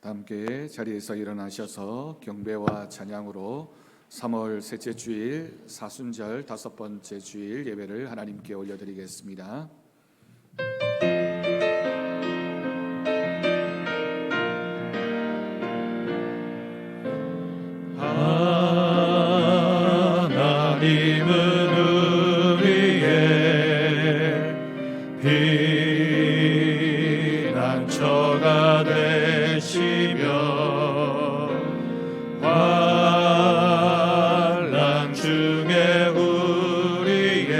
다 함께 자리에서 일어나셔서 경배와 찬양으로 3월 셋째 주일 사순절 다섯 번째 주일 예배를 하나님께 올려드리겠습니다. 하나님은 우리의 피난처가 되시며 환난 중에 우리의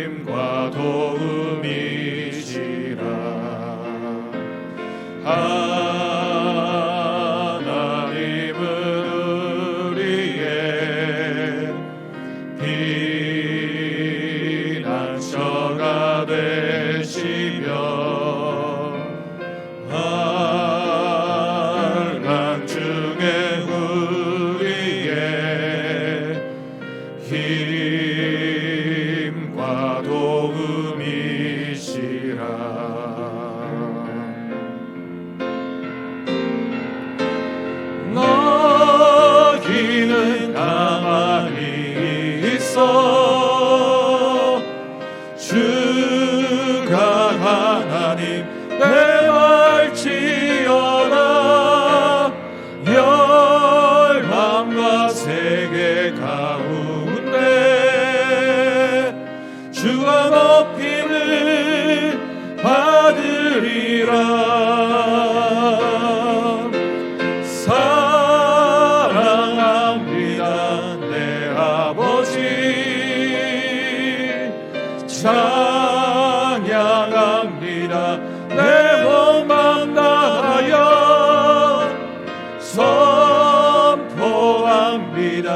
힘과 도움이시라. 하나님은 우리의 피난처가 되시며 환난 중에 우리의 힘과 도움이시라. 너희는 가만히 있어 주가 하나님 대말지어라. 열방과 세계 가운데 주가 높임을 받으리라. 사랑합니다 내 아버지, 찬양합니다 내 몸만 다하여 선포합니다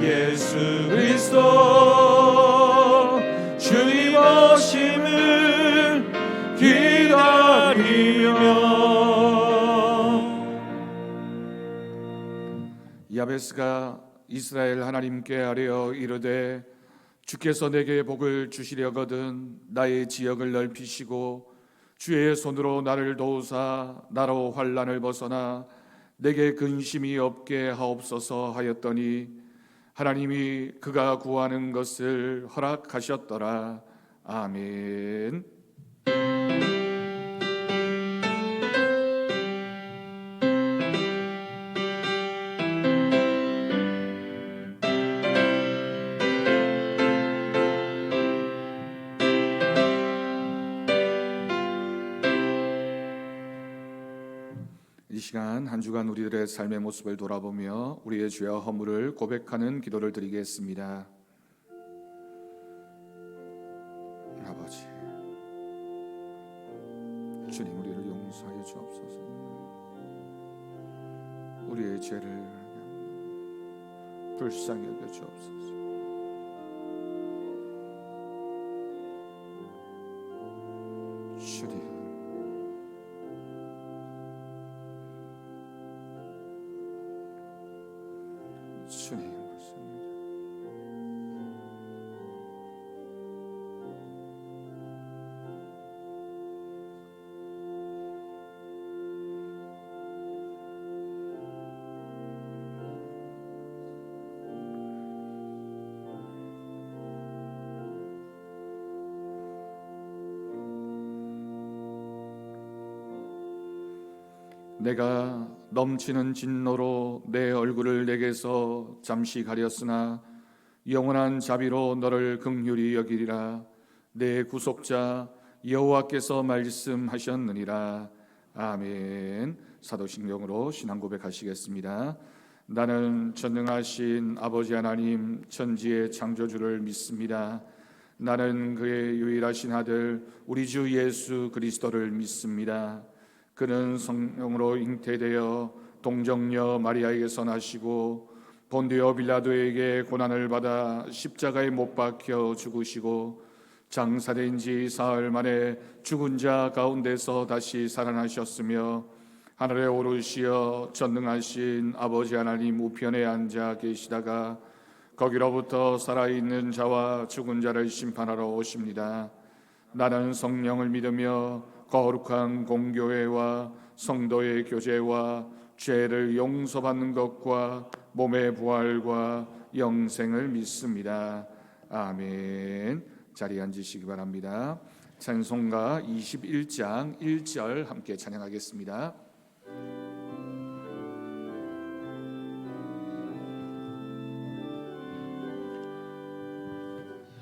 예수 그리스도 주님 오심을 기다리며. 야베스가 이스라엘 하나님께 아뢰어 이르되 주께서 내게 복을 주시려거든 나의 지역을 넓히시고 주의 손으로 나를 도우사 나로 환난을 벗어나 내게 근심이 없게 하옵소서 하였더니 하나님이 그가 구하는 것을 허락하셨더라. 아멘. 이 시간 한 주간 우리들의 삶의 모습을 돌아보며 우리의 죄와 허물을 고백하는 기도를 드리겠습니다. 아버지, 주님 우리를 용서하여 주옵소서. 우리의 죄를 불쌍히 여겨 주옵소서. 주님, 주님 맞습니다. 내가 넘치는 진노로 내 얼굴을 내게서 잠시 가렸으나 영원한 자비로 너를 긍휼히 여기리라. 내 구속자 여호와께서 말씀하셨느니라. 아멘. 사도신경으로 신앙 고백하시겠습니다. 나는 전능하신 아버지 하나님 천지의 창조주를 믿습니다. 나는 그의 유일하신 아들 우리 주 예수 그리스도를 믿습니다. 그는 성령으로 잉태되어 동정녀 마리아에게서 나시고 본디오 빌라도에게 고난을 받아 십자가에 못 박혀 죽으시고 장사된 지 사흘 만에 죽은 자 가운데서 다시 살아나셨으며 하늘에 오르시어 전능하신 아버지 하나님 우편에 앉아 계시다가 거기로부터 살아있는 자와 죽은 자를 심판하러 오십니다. 나는 성령을 믿으며 거룩한 공교회와 성도의 교제와 죄를 용서받는 것과 몸의 부활과 영생을 믿습니다. 아멘. 자리에 앉으시기 바랍니다. 찬송가 21장 1절 함께 찬양하겠습니다.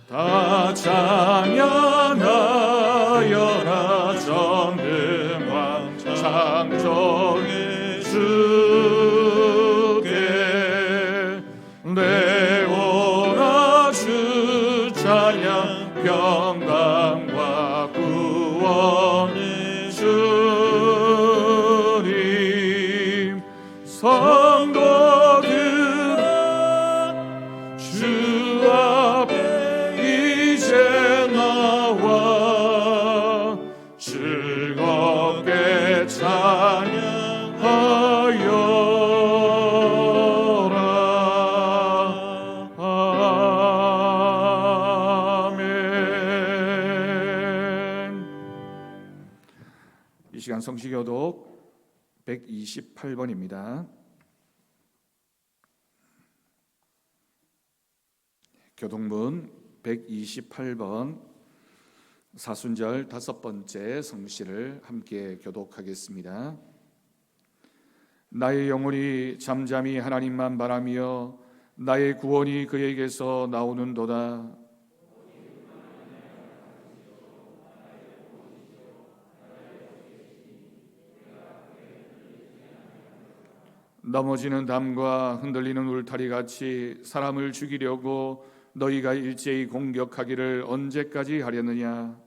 다 찬양하여라 전능왕 창조의 주께 내오라 주 찬양 평강과 구원의 주님 성도들아 주 앞에 이제 나와 즐겁게 찬양하여라. 아멘. 이 시간 성시교독 128번입니다. 교독문 128번 사순절 5번째 성시를 함께 교독하겠습니다. 나의 영혼이 잠잠히 하나님만 바라며 나의 구원이 그에게서 나오는도다. 넘어지는 담과 흔들리는 울타리 같이 사람을 죽이려고 너희가 일제히 공격하기를 언제까지 하려느냐?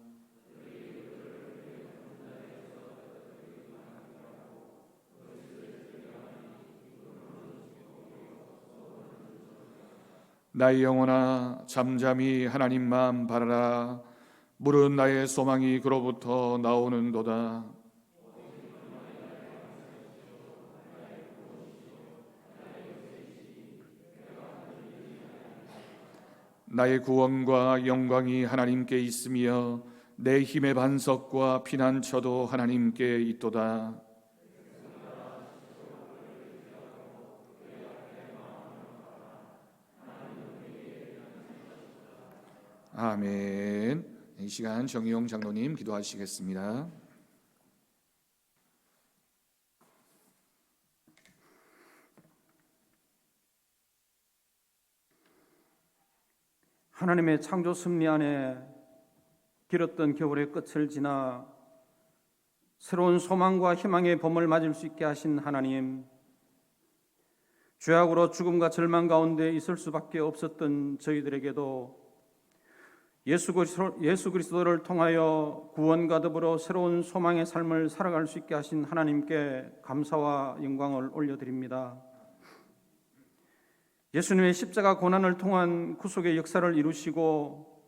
나의 영혼아 잠잠히 하나님만 바라라. 물은 나의 소망이 그로부터 나오는도다. 나의 구원과 영광이 하나님께 있으며 내 힘의 반석과 피난처도 하나님께 있도다. 아멘. 이 시간 정의용 장로님 기도하시겠습니다. 하나님의 창조 섭리 안에 길었던 겨울의 끝을 지나 새로운 소망과 희망의 봄을 맞을 수 있게 하신 하나님, 죄악으로 죽음과 절망 가운데 있을 수밖에 없었던 저희들에게도 예수 그리스도를 통하여 구원과 더불어 새로운 소망의 삶을 살아갈 수 있게 하신 하나님께 감사와 영광을 올려드립니다. 예수님의 십자가 고난을 통한 구속의 역사를 이루시고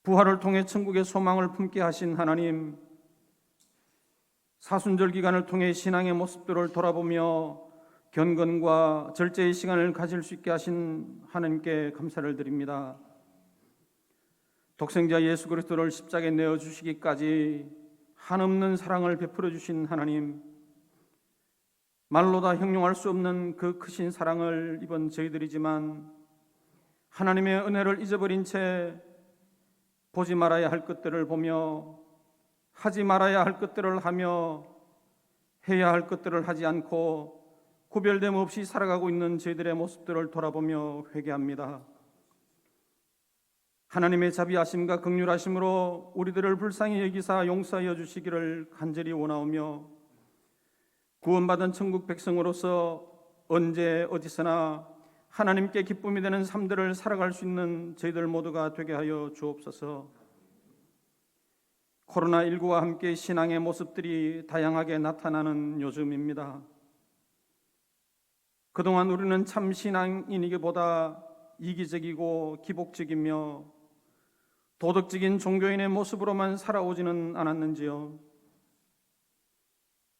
부활을 통해 천국의 소망을 품게 하신 하나님, 사순절 기간을 통해 신앙의 모습들을 돌아보며 경건과 절제의 시간을 가질 수 있게 하신 하나님께 감사를 드립니다. 독생자 예수 그리스도를 십자가에 내어주시기까지 한없는 사랑을 베풀어 주신 하나님, 말로 다 형용할 수 없는 그 크신 사랑을 입은 저희들이지만 하나님의 은혜를 잊어버린 채 보지 말아야 할 것들을 보며 하지 말아야 할 것들을 하며 해야 할 것들을 하지 않고 구별됨 없이 살아가고 있는 저희들의 모습들을 돌아보며 회개합니다. 하나님의 자비하심과 긍휼하심으로 우리들을 불쌍히 여기사 용서하여 주시기를 간절히 원하오며 구원받은 천국 백성으로서 언제 어디서나 하나님께 기쁨이 되는 삶들을 살아갈 수 있는 저희들 모두가 되게 하여 주옵소서. 코로나19와 함께 신앙의 모습들이 다양하게 나타나는 요즘입니다. 그동안 우리는 참 신앙인이기보다 이기적이고 기복적이며 도덕적인 종교인의 모습으로만 살아오지는 않았는지요.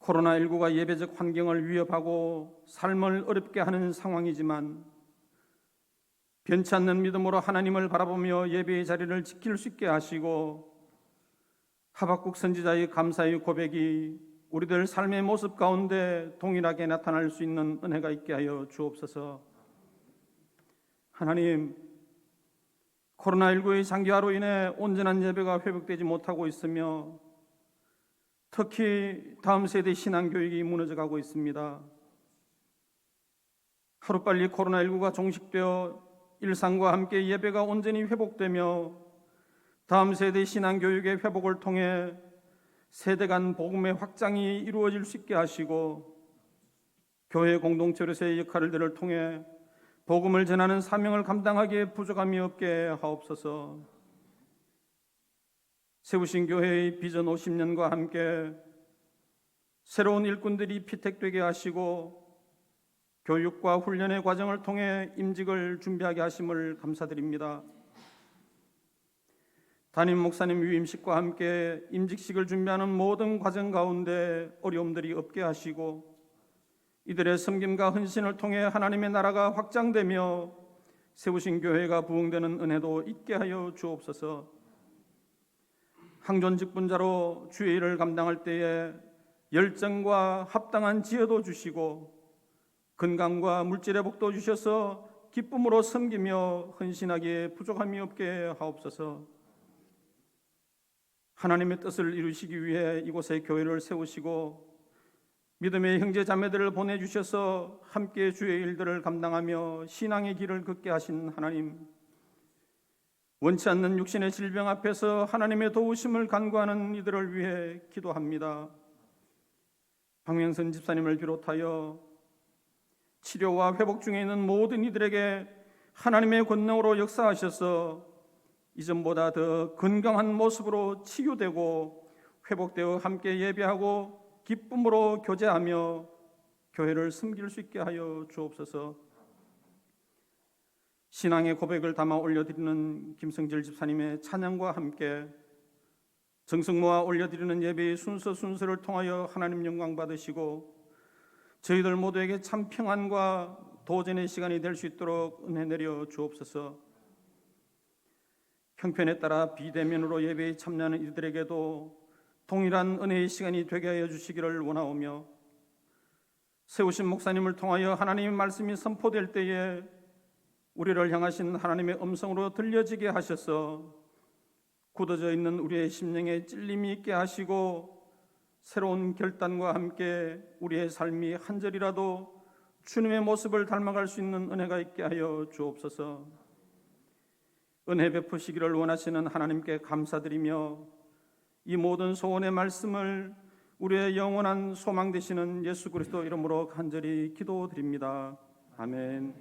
코로나19가 예배적 환경을 위협하고 삶을 어렵게 하는 상황이지만 변치 않는 믿음으로 하나님을 바라보며 예배의 자리를 지킬 수 있게 하시고 하박국 선지자의 감사의 고백이 우리들 삶의 모습 가운데 동일하게 나타날 수 있는 은혜가 있게 하여 주옵소서. 하나님, 코로나19의 장기화로 인해 온전한 예배가 회복되지 못하고 있으며 특히 다음 세대 신앙교육이 무너져가고 있습니다. 하루빨리 코로나19가 종식되어 일상과 함께 예배가 온전히 회복되며 다음 세대 신앙교육의 회복을 통해 세대 간 복음의 확장이 이루어질 수 있게 하시고 교회 공동체로서의 역할들을 통해 복음을 전하는 사명을 감당하기에 부족함이 없게 하옵소서. 세우신 교회의 비전 50년과 함께 새로운 일꾼들이 피택되게 하시고 교육과 훈련의 과정을 통해 임직을 준비하게 하심을 감사드립니다. 담임 목사님 위임식과 함께 임직식을 준비하는 모든 과정 가운데 어려움들이 없게 하시고 이들의 섬김과 헌신을 통해 하나님의 나라가 확장되며 세우신 교회가 부흥되는 은혜도 있게 하여 주옵소서. 항존 직분자로 주의 일을 감당할 때에 열정과 합당한 지혜도 주시고 건강과 물질의 복도 주셔서 기쁨으로 섬기며 헌신하기에 부족함이 없게 하옵소서. 하나님의 뜻을 이루시기 위해 이곳에 교회를 세우시고 믿음의 형제 자매들을 보내주셔서 함께 주의 일들을 감당하며 신앙의 길을 걷게 하신 하나님, 원치 않는 육신의 질병 앞에서 하나님의 도우심을 간구하는 이들을 위해 기도합니다. 박명선 집사님을 비롯하여 치료와 회복 중에 있는 모든 이들에게 하나님의 권능으로 역사하셔서 이전보다 더 건강한 모습으로 치유되고 회복되어 함께 예배하고 기쁨으로 교제하며 교회를 섬길 수 있게 하여 주옵소서. 신앙의 고백을 담아 올려드리는 김성질 집사님의 찬양과 함께 정성 모아 올려드리는 예배의 순서를 통하여 하나님 영광 받으시고 저희들 모두에게 참 평안과 도전의 시간이 될 수 있도록 은혜 내려 주옵소서. 형편에 따라 비대면으로 예배에 참여하는 이들에게도 동일한 은혜의 시간이 되게 하여 주시기를 원하오며 세우신 목사님을 통하여 하나님의 말씀이 선포될 때에 우리를 향하신 하나님의 음성으로 들려지게 하셔서 굳어져 있는 우리의 심령에 찔림이 있게 하시고 새로운 결단과 함께 우리의 삶이 한 절이라도 주님의 모습을 닮아갈 수 있는 은혜가 있게 하여 주옵소서. 은혜 베푸시기를 원하시는 하나님께 감사드리며 이 모든 소원의 말씀을 우리의 영원한 소망 되시는 예수 그리스도 이름으로 간절히 기도드립니다. 아멘.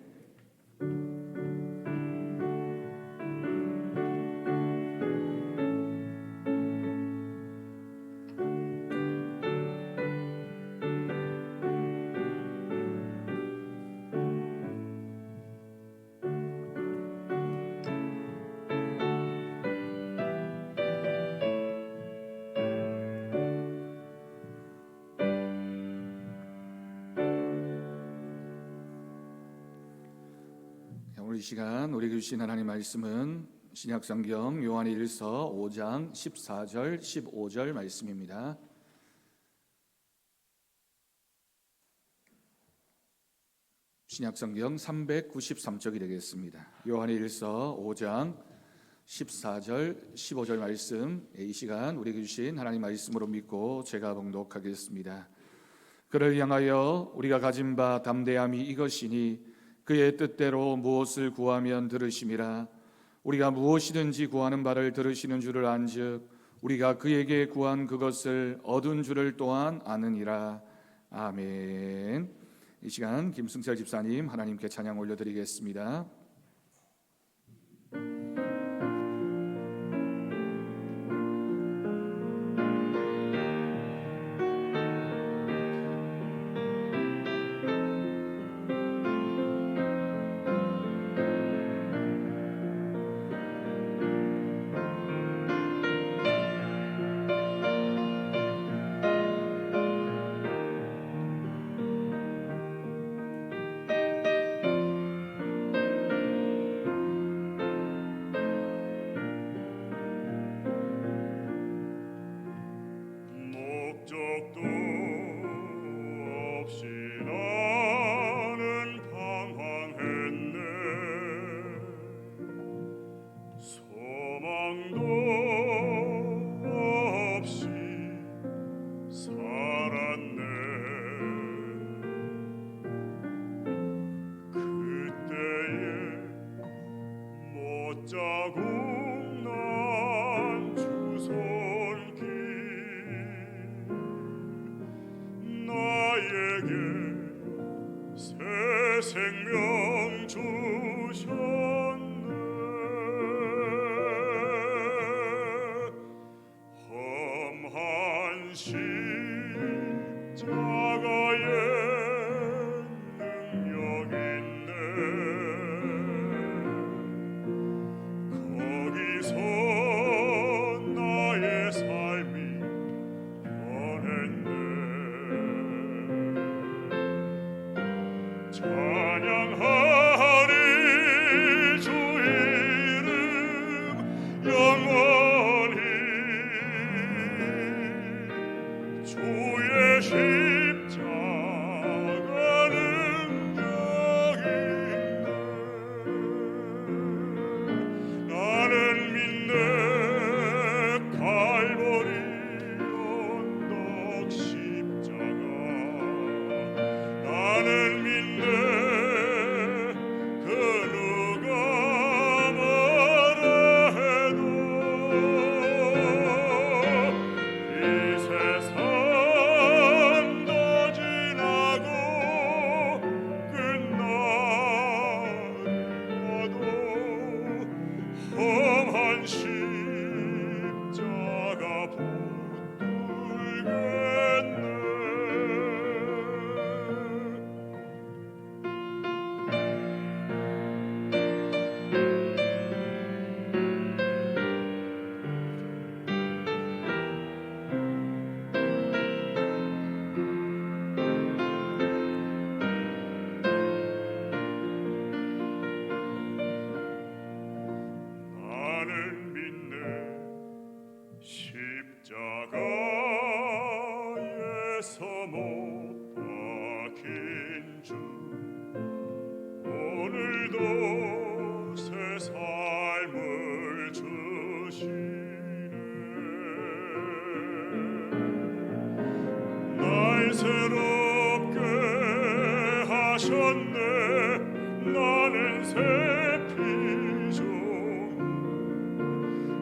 오늘 이 시간 우리에게 주신 하나님 말씀은 신약성경 요한일서 5장 14절 15절 말씀입니다. 신약성경 393쪽이 되겠습니다. 요한일서 5장 14절 15절 말씀, 이 시간 우리에게 주신 하나님 말씀으로 믿고 제가 봉독하겠습니다. 그를 향하여 우리가 가진 바 담대함이 이것이니 그의 뜻대로 무엇을 구하면 들으심이라. 우리가 무엇이든지 구하는 바를 들으시는 줄을 안즉 우리가 그에게 구한 그것을 얻은 줄을 또한 아느니라. 아멘. 이 시간 김승철 집사님 하나님께 찬양 올려드리겠습니다. 적도 없이 나는 방황했네. 소망도 없이 살았네. 그때에 못자국 난 주솔길 나에게 새 생명 주셨네. 험한 십자가에 능력 있네. 거기서 나의 삶이 변했네. 찬양하리 주 이름 영원히. 주의 십자가 능력 있네. 나는 믿네. 갈보리 언덕 십자가. 나는 믿네. 그 누가 뭐라 해도 이 세상도 지나고 끝나려도 험한 십자가 붙들겠네. 나는 믿네. 십자가에서 못 박힌 주 오늘도 새 삶을 주시네. 날 새롭게 하셨네. 나는 새 피조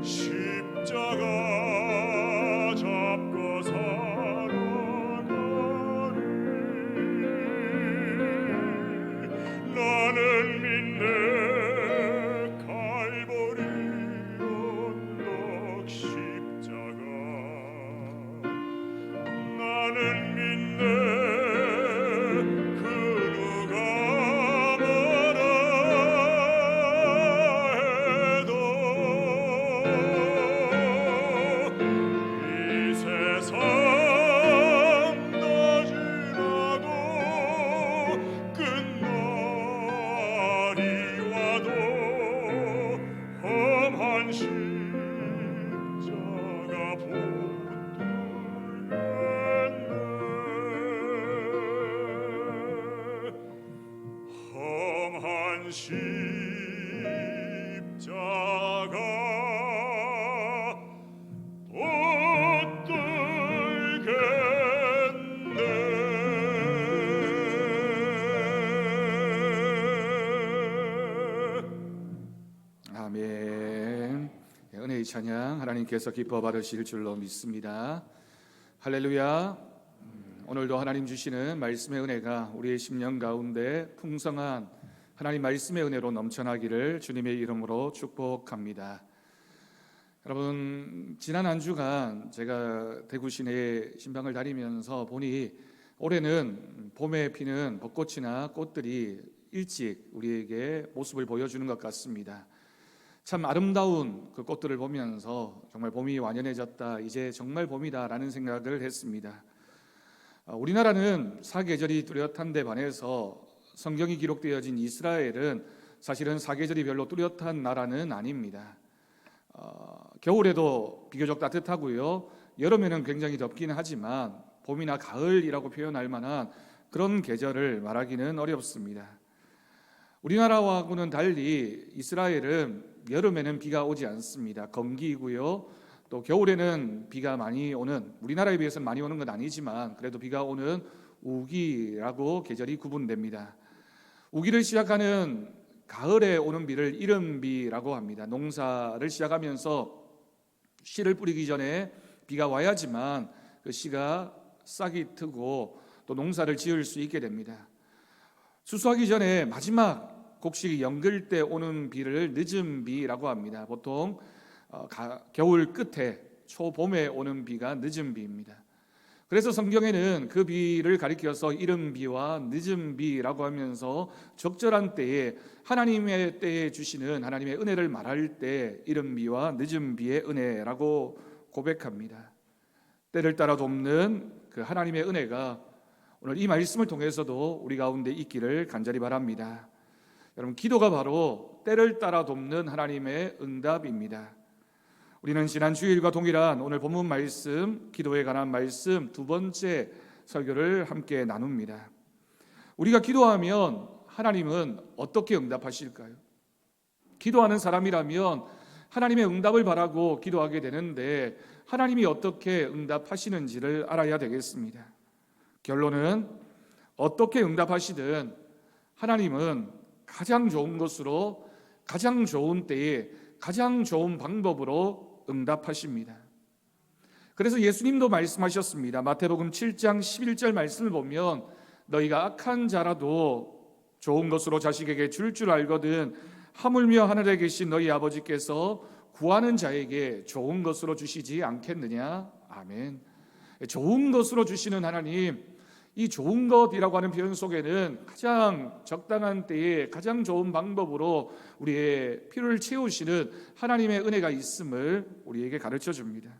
십자가 잡고 살아가리. 나는 믿네. 갈보리 언덕 십자가. 나는 믿네. 그 누가 뭐라 해도 이 세상도 지나고 끝날이 와도 험한 십자가 붙들겠네. 험한 십자가 붙들겠네. 아멘. 은혜의 찬양 하나님께서 기뻐 받으실 줄로 믿습니다. 할렐루야. 오늘도 하나님 주시는 말씀의 은혜가 우리의 심령 가운데 풍성한 하나님 말씀의 은혜로 넘쳐나기를 주님의 이름으로 축복합니다. 여러분, 지난 한 주간 제가 대구 시내 신방을 다니면서 보니 올해는 봄에 피는 벚꽃이나 꽃들이 일찍 우리에게 모습을 보여주는 것 같습니다. 참 아름다운 그 꽃들을 보면서 정말 봄이 완연해졌다, 이제 정말 봄이다라는 생각을 했습니다. 우리나라는 사계절이 뚜렷한 데 반해서 성경이 기록되어진 이스라엘은 사실은 사계절이 별로 뚜렷한 나라는 아닙니다. 겨울에도 비교적 따뜻하고요, 여름에는 굉장히 덥긴 하지만 봄이나 가을이라고 표현할 만한 그런 계절을 말하기는 어렵습니다. 우리나라하고는 달리 이스라엘은 여름에는 비가 오지 않습니다. 건기이고요. 또 겨울에는 비가 많이 오는, 우리나라에 비해서는 많이 오는 건 아니지만 그래도 비가 오는 우기라고 계절이 구분됩니다. 우기를 시작하는 가을에 오는 비를 이른비라고 합니다. 농사를 시작하면서 씨를 뿌리기 전에 비가 와야지만 그 씨가 싹이 트고 또 농사를 지을 수 있게 됩니다. 수수하기 전에 마지막 곡식이 연글 때 오는 비를 늦은 비라고 합니다. 보통 겨울 끝에 초봄에 오는 비가 늦은 비입니다. 그래서 성경에는 그 비를 가리켜서 이른 비와 늦은 비라고 하면서 적절한 때에 하나님의 때에 주시는 하나님의 은혜를 말할 때 이른 비와 늦은 비의 은혜라고 고백합니다. 때를 따라 돕는 그 하나님의 은혜가 오늘 이 말씀을 통해서도 우리 가운데 있기를 간절히 바랍니다. 여러분, 기도가 바로 때를 따라 돕는 하나님의 응답입니다. 우리는 지난 주일과 동일한 오늘 본문 말씀, 기도에 관한 말씀 두 번째 설교를 함께 나눕니다. 우리가 기도하면 하나님은 어떻게 응답하실까요? 기도하는 사람이라면 하나님의 응답을 바라고 기도하게 되는데 하나님이 어떻게 응답하시는지를 알아야 되겠습니다. 결론은 어떻게 응답하시든 하나님은 가장 좋은 것으로, 가장 좋은 때에, 가장 좋은 방법으로 응답하십니다. 그래서 예수님도 말씀하셨습니다. 마태복음 7장 11절 말씀을 보면 너희가 악한 자라도 좋은 것으로 자식에게 줄 줄 알거든 하물며 하늘에 계신 너희 아버지께서 구하는 자에게 좋은 것으로 주시지 않겠느냐. 아멘. 좋은 것으로 주시는 하나님, 이 좋은 것이라고 하는 표현 속에는 가장 적당한 때에 가장 좋은 방법으로 우리의 필요를 채우시는 하나님의 은혜가 있음을 우리에게 가르쳐 줍니다.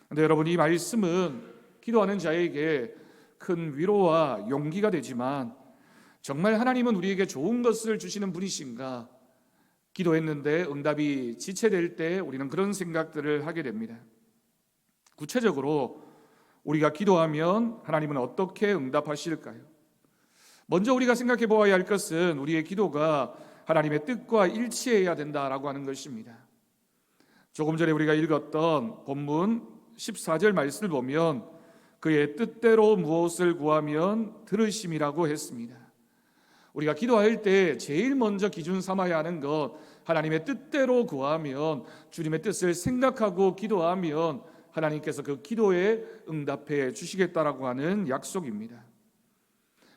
그런데 여러분, 이 말씀은 기도하는 자에게 큰 위로와 용기가 되지만 정말 하나님은 우리에게 좋은 것을 주시는 분이신가? 기도했는데 응답이 지체될 때 우리는 그런 생각들을 하게 됩니다. 구체적으로 우리가 기도하면 하나님은 어떻게 응답하실까요? 먼저 우리가 생각해 보아야 할 것은 우리의 기도가 하나님의 뜻과 일치해야 된다라고 하는 것입니다. 조금 전에 우리가 읽었던 본문 14절 말씀을 보면 그의 뜻대로 무엇을 구하면 들으심이라고 했습니다. 우리가 기도할 때 제일 먼저 기준 삼아야 하는 것, 하나님의 뜻대로 구하면, 주님의 뜻을 생각하고 기도하면 하나님께서 그 기도에 응답해 주시겠다라고 하는 약속입니다.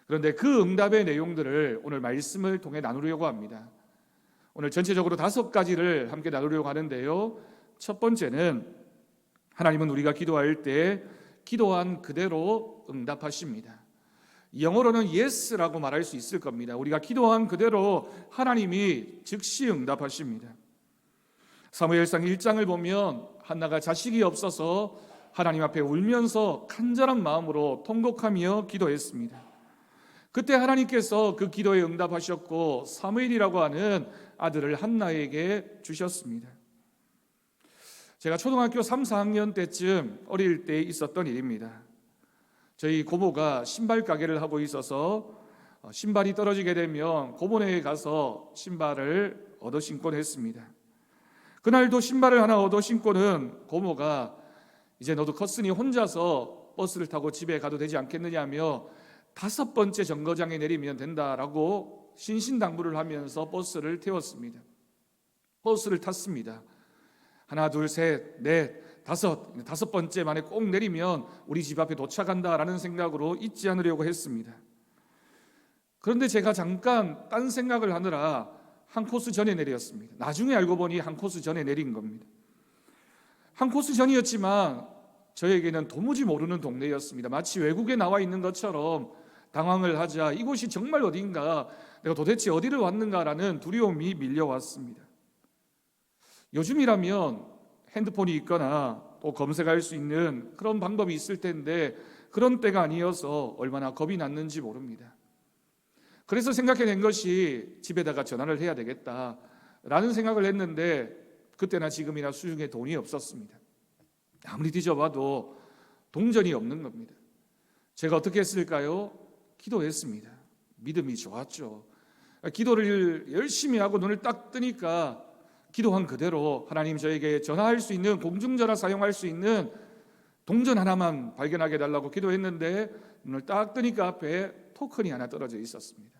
그런데 그 응답의 내용들을 오늘 말씀을 통해 나누려고 합니다. 오늘 전체적으로 5가지를 함께 나누려고 하는데요. 첫 번째는 하나님은 우리가 기도할 때 기도한 그대로 응답하십니다. 영어로는 yes라고 말할 수 있을 겁니다. 우리가 기도한 그대로 하나님이 즉시 응답하십니다. 사무엘상 1장을 보면 한나가 자식이 없어서 하나님 앞에 울면서 간절한 마음으로 통곡하며 기도했습니다. 그때 하나님께서 그 기도에 응답하셨고 사무엘이라고 하는 아들을 한나에게 주셨습니다. 제가 초등학교 3, 4학년 때쯤 어릴 때 있었던 일입니다. 저희 고모가 신발 가게를 하고 있어서 신발이 떨어지게 되면 고모네에 가서 신발을 얻어 신곤 했습니다. 그날도 신발을 하나 얻어 신고는 고모가 이제 너도 컸으니 혼자서 버스를 타고 집에 가도 되지 않겠느냐며 5번째 정거장에 내리면 된다라고 신신당부를 하면서 버스를 태웠습니다. 버스를 탔습니다. 하나, 둘, 셋, 넷, 5번째 만에 꼭 내리면 우리 집 앞에 도착한다라는 생각으로 잊지 않으려고 했습니다. 그런데 제가 잠깐 딴 생각을 하느라 한 코스 전에 내렸습니다. 나중에 알고 보니 한 코스 전에 내린 겁니다. 한 코스 전이었지만 저에게는 도무지 모르는 동네였습니다. 마치 외국에 나와 있는 것처럼 당황을 하자 이곳이 정말 어딘가, 내가 도대체 어디를 왔는가라는 두려움이 밀려왔습니다. 요즘이라면 핸드폰이 있거나 또 검색할 수 있는 그런 방법이 있을 텐데 그런 때가 아니어서 얼마나 겁이 났는지 모릅니다. 그래서 생각해낸 것이 집에다가 전화를 해야 되겠다라는 생각을 했는데 그때나 지금이나 수중에 돈이 없었습니다. 아무리 뒤져봐도 동전이 없는 겁니다. 제가 어떻게 했을까요? 기도했습니다. 믿음이 좋았죠. 기도를 열심히 하고 눈을 딱 뜨니까 기도한 그대로 하나님 저에게 전화할 수 있는, 공중전화 사용할 수 있는 동전 하나만 발견하게 해달라고 기도했는데 눈을 딱 뜨니까 앞에 토큰이 하나 떨어져 있었습니다.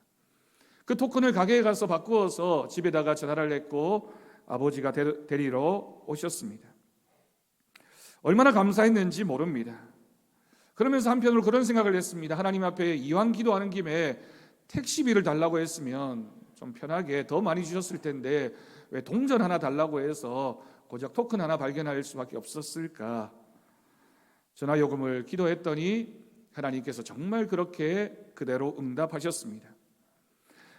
그 토큰을 가게에 가서 바꾸어서 집에다가 전화를 했고 아버지가 데리러 오셨습니다. 얼마나 감사했는지 모릅니다. 그러면서 한편으로 그런 생각을 했습니다. 하나님 앞에 이왕 기도하는 김에 택시비를 달라고 했으면 좀 편하게 더 많이 주셨을 텐데 왜 동전 하나 달라고 해서 고작 토큰 하나 발견할 수밖에 없었을까? 전화요금을 기도했더니 하나님께서 정말 그렇게 그대로 응답하셨습니다.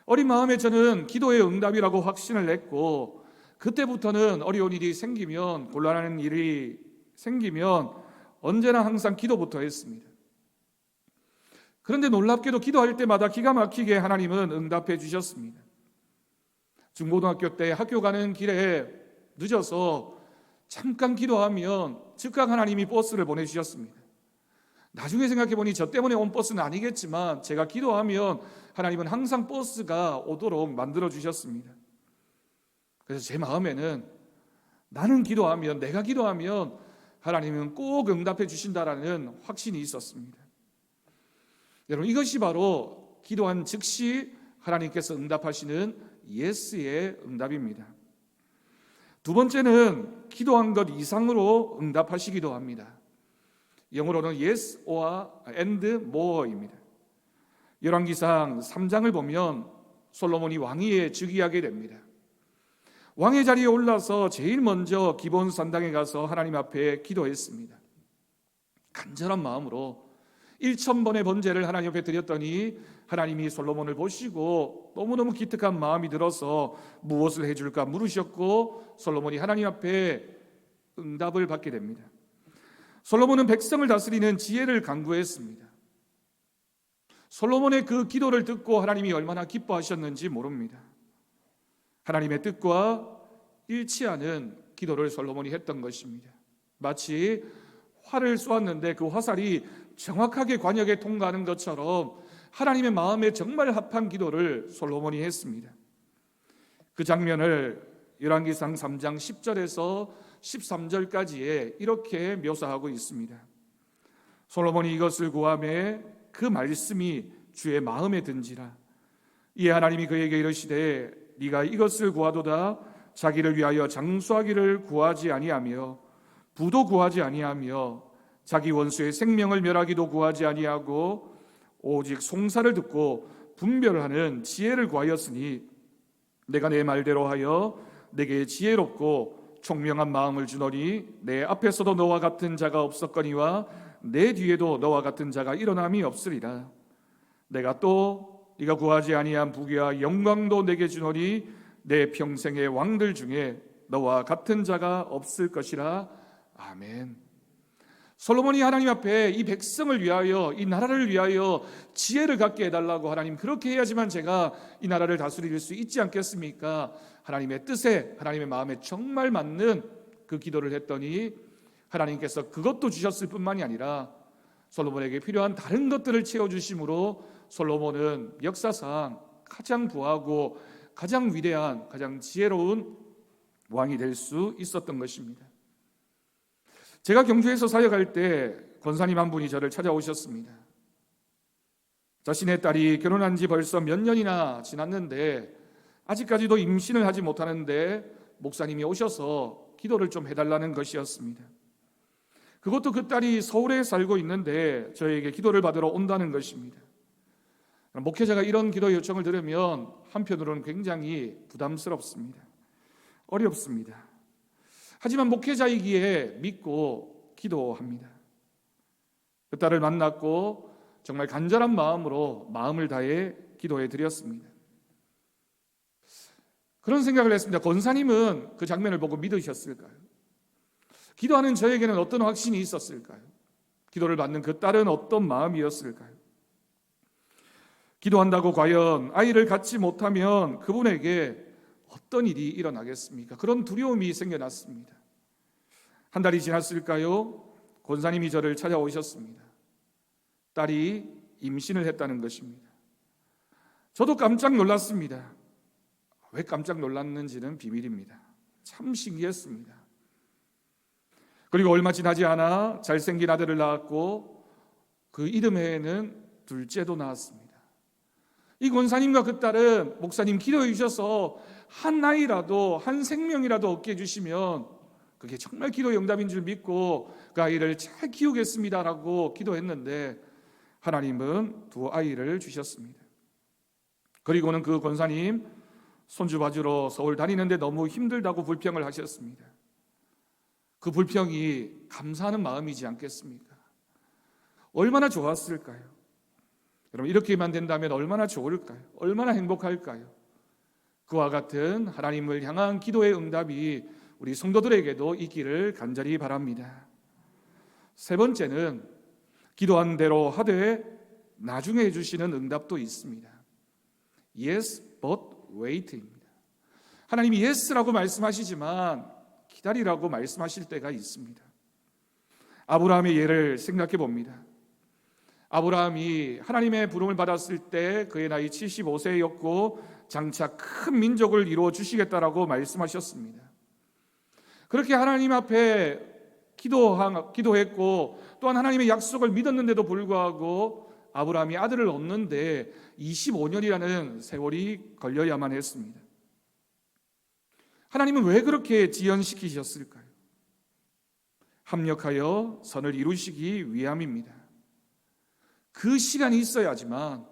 어린 마음에 저는 기도의 응답이라고 확신을 했고, 그때부터는 어려운 일이 생기면, 곤란한 일이 생기면 언제나 항상 기도부터 했습니다. 그런데 놀랍게도 기도할 때마다 기가 막히게 하나님은 응답해 주셨습니다. 중고등학교 때 학교 가는 길에 늦어서 잠깐 기도하면 즉각 하나님이 버스를 보내주셨습니다. 나중에 생각해보니 저 때문에 온 버스는 아니겠지만 제가 기도하면 하나님은 항상 버스가 오도록 만들어주셨습니다. 그래서 제 마음에는 나는 기도하면, 내가 기도하면 하나님은 꼭 응답해 주신다라는 확신이 있었습니다. 여러분, 이것이 바로 기도한 즉시 하나님께서 응답하시는 예스의 응답입니다. 두 번째는 기도한 것 이상으로 응답하시기도 합니다. 영어로는 yes or and more입니다. 열왕기상 3장을 보면 솔로몬이 왕위에 즉위하게 됩니다. 왕의 자리에 올라서 제일 먼저 기브온 산당에 가서 하나님 앞에 기도했습니다. 간절한 마음으로 1000번의 번제를 하나님 앞에 드렸더니 하나님이 솔로몬을 보시고 너무너무 기특한 마음이 들어서 무엇을 해줄까 물으셨고 솔로몬이 하나님 앞에 응답을 받게 됩니다. 솔로몬은 백성을 다스리는 지혜를 간구했습니다. 솔로몬의 그 기도를 듣고 하나님이 얼마나 기뻐하셨는지 모릅니다. 하나님의 뜻과 일치하는 기도를 솔로몬이 했던 것입니다. 마치 활을 쏘았는데 그 화살이 정확하게 관역에 통과하는 것처럼 하나님의 마음에 정말 합한 기도를 솔로몬이 했습니다. 그 장면을 열왕기상 3장 10절에서 13절까지에 이렇게 묘사하고 있습니다. 솔로몬이 이것을 구하매 그 말씀이 주의 마음에 든지라. 이에 하나님이 그에게 이르시되 네가 이것을 구하도다. 자기를 위하여 장수하기를 구하지 아니하며 부도 구하지 아니하며 자기 원수의 생명을 멸하기도 구하지 아니하고 오직 송사를 듣고 분별하는 지혜를 구하였으니 내가 내 말대로 하여 내게 지혜롭고 총명한 마음을 주노니 내 앞에서도 너와 같은 자가 없었거니와 내 뒤에도 너와 같은 자가 일어남이 없으리라. 내가 또 네가 구하지 아니한 부귀와 영광도 내게 주노니 내 평생의 왕들 중에 너와 같은 자가 없을 것이라. 아멘. 솔로몬이 하나님 앞에 이 백성을 위하여, 이 나라를 위하여 지혜를 갖게 해달라고, 하나님 그렇게 해야지만 제가 이 나라를 다스릴 수 있지 않겠습니까? 하나님의 뜻에, 하나님의 마음에 정말 맞는 그 기도를 했더니 하나님께서 그것도 주셨을 뿐만이 아니라 솔로몬에게 필요한 다른 것들을 채워주심으로 솔로몬은 역사상 가장 부하고 가장 위대한, 가장 지혜로운 왕이 될 수 있었던 것입니다. 제가 경주에서 사역할 때 권사님 한 분이 저를 찾아오셨습니다. 자신의 딸이 결혼한 지 벌써 몇 년이나 지났는데 아직까지도 임신을 하지 못하는데 목사님이 오셔서 기도를 좀 해달라는 것이었습니다. 그것도 그 딸이 서울에 살고 있는데 저에게 기도를 받으러 온다는 것입니다. 목회자가 이런 기도 요청을 들으면 한편으로는 굉장히 부담스럽습니다. 어렵습니다. 하지만 목회자이기에 믿고 기도합니다. 그 딸을 만났고 정말 간절한 마음으로 마음을 다해 기도해 드렸습니다. 그런 생각을 했습니다. 권사님은 그 장면을 보고 믿으셨을까요? 기도하는 저에게는 어떤 확신이 있었을까요? 기도를 받는 그 딸은 어떤 마음이었을까요? 기도한다고 과연 아이를 갖지 못하면 그분에게 어떤 일이 일어나겠습니까? 그런 두려움이 생겨났습니다. 한 달이 지났을까요? 권사님이 저를 찾아오셨습니다. 딸이 임신을 했다는 것입니다. 저도 깜짝 놀랐습니다. 왜 깜짝 놀랐는지는 비밀입니다. 참 신기했습니다. 그리고 얼마 지나지 않아 잘생긴 아들을 낳았고 그 이듬해에는 둘째도 낳았습니다. 이 권사님과 그 딸은 목사님 기도해 주셔서 한 아이라도, 한 생명이라도 얻게 해주시면 그게 정말 기도의 응답인 줄 믿고 그 아이를 잘 키우겠습니다라고 기도했는데 하나님은 두 아이를 주셨습니다. 그리고는 그 권사님 손주 봐주러 서울 다니는데 너무 힘들다고 불평을 하셨습니다. 그 불평이 감사하는 마음이지 않겠습니까? 얼마나 좋았을까요? 여러분, 이렇게만 된다면 얼마나 좋을까요? 얼마나 행복할까요? 그와 같은 하나님을 향한 기도의 응답이 우리 성도들에게도 있기를 간절히 바랍니다. 세 번째는 기도한 대로 하되 나중에 해주시는 응답도 있습니다. Yes, but wait입니다. 하나님이 yes라고 말씀하시지만 기다리라고 말씀하실 때가 있습니다. 아브라함의 예를 생각해 봅니다. 아브라함이 하나님의 부름을 받았을 때 그의 나이 75세였고 장차 큰 민족을 이루어 주시겠다라고 말씀하셨습니다. 그렇게 하나님 앞에 기도했고 또한 하나님의 약속을 믿었는데도 불구하고 아브라함이 아들을 얻는데 25년이라는 세월이 걸려야만 했습니다. 하나님은 왜 그렇게 지연시키셨을까요? 합력하여 선을 이루시기 위함입니다. 그 시간이 있어야지만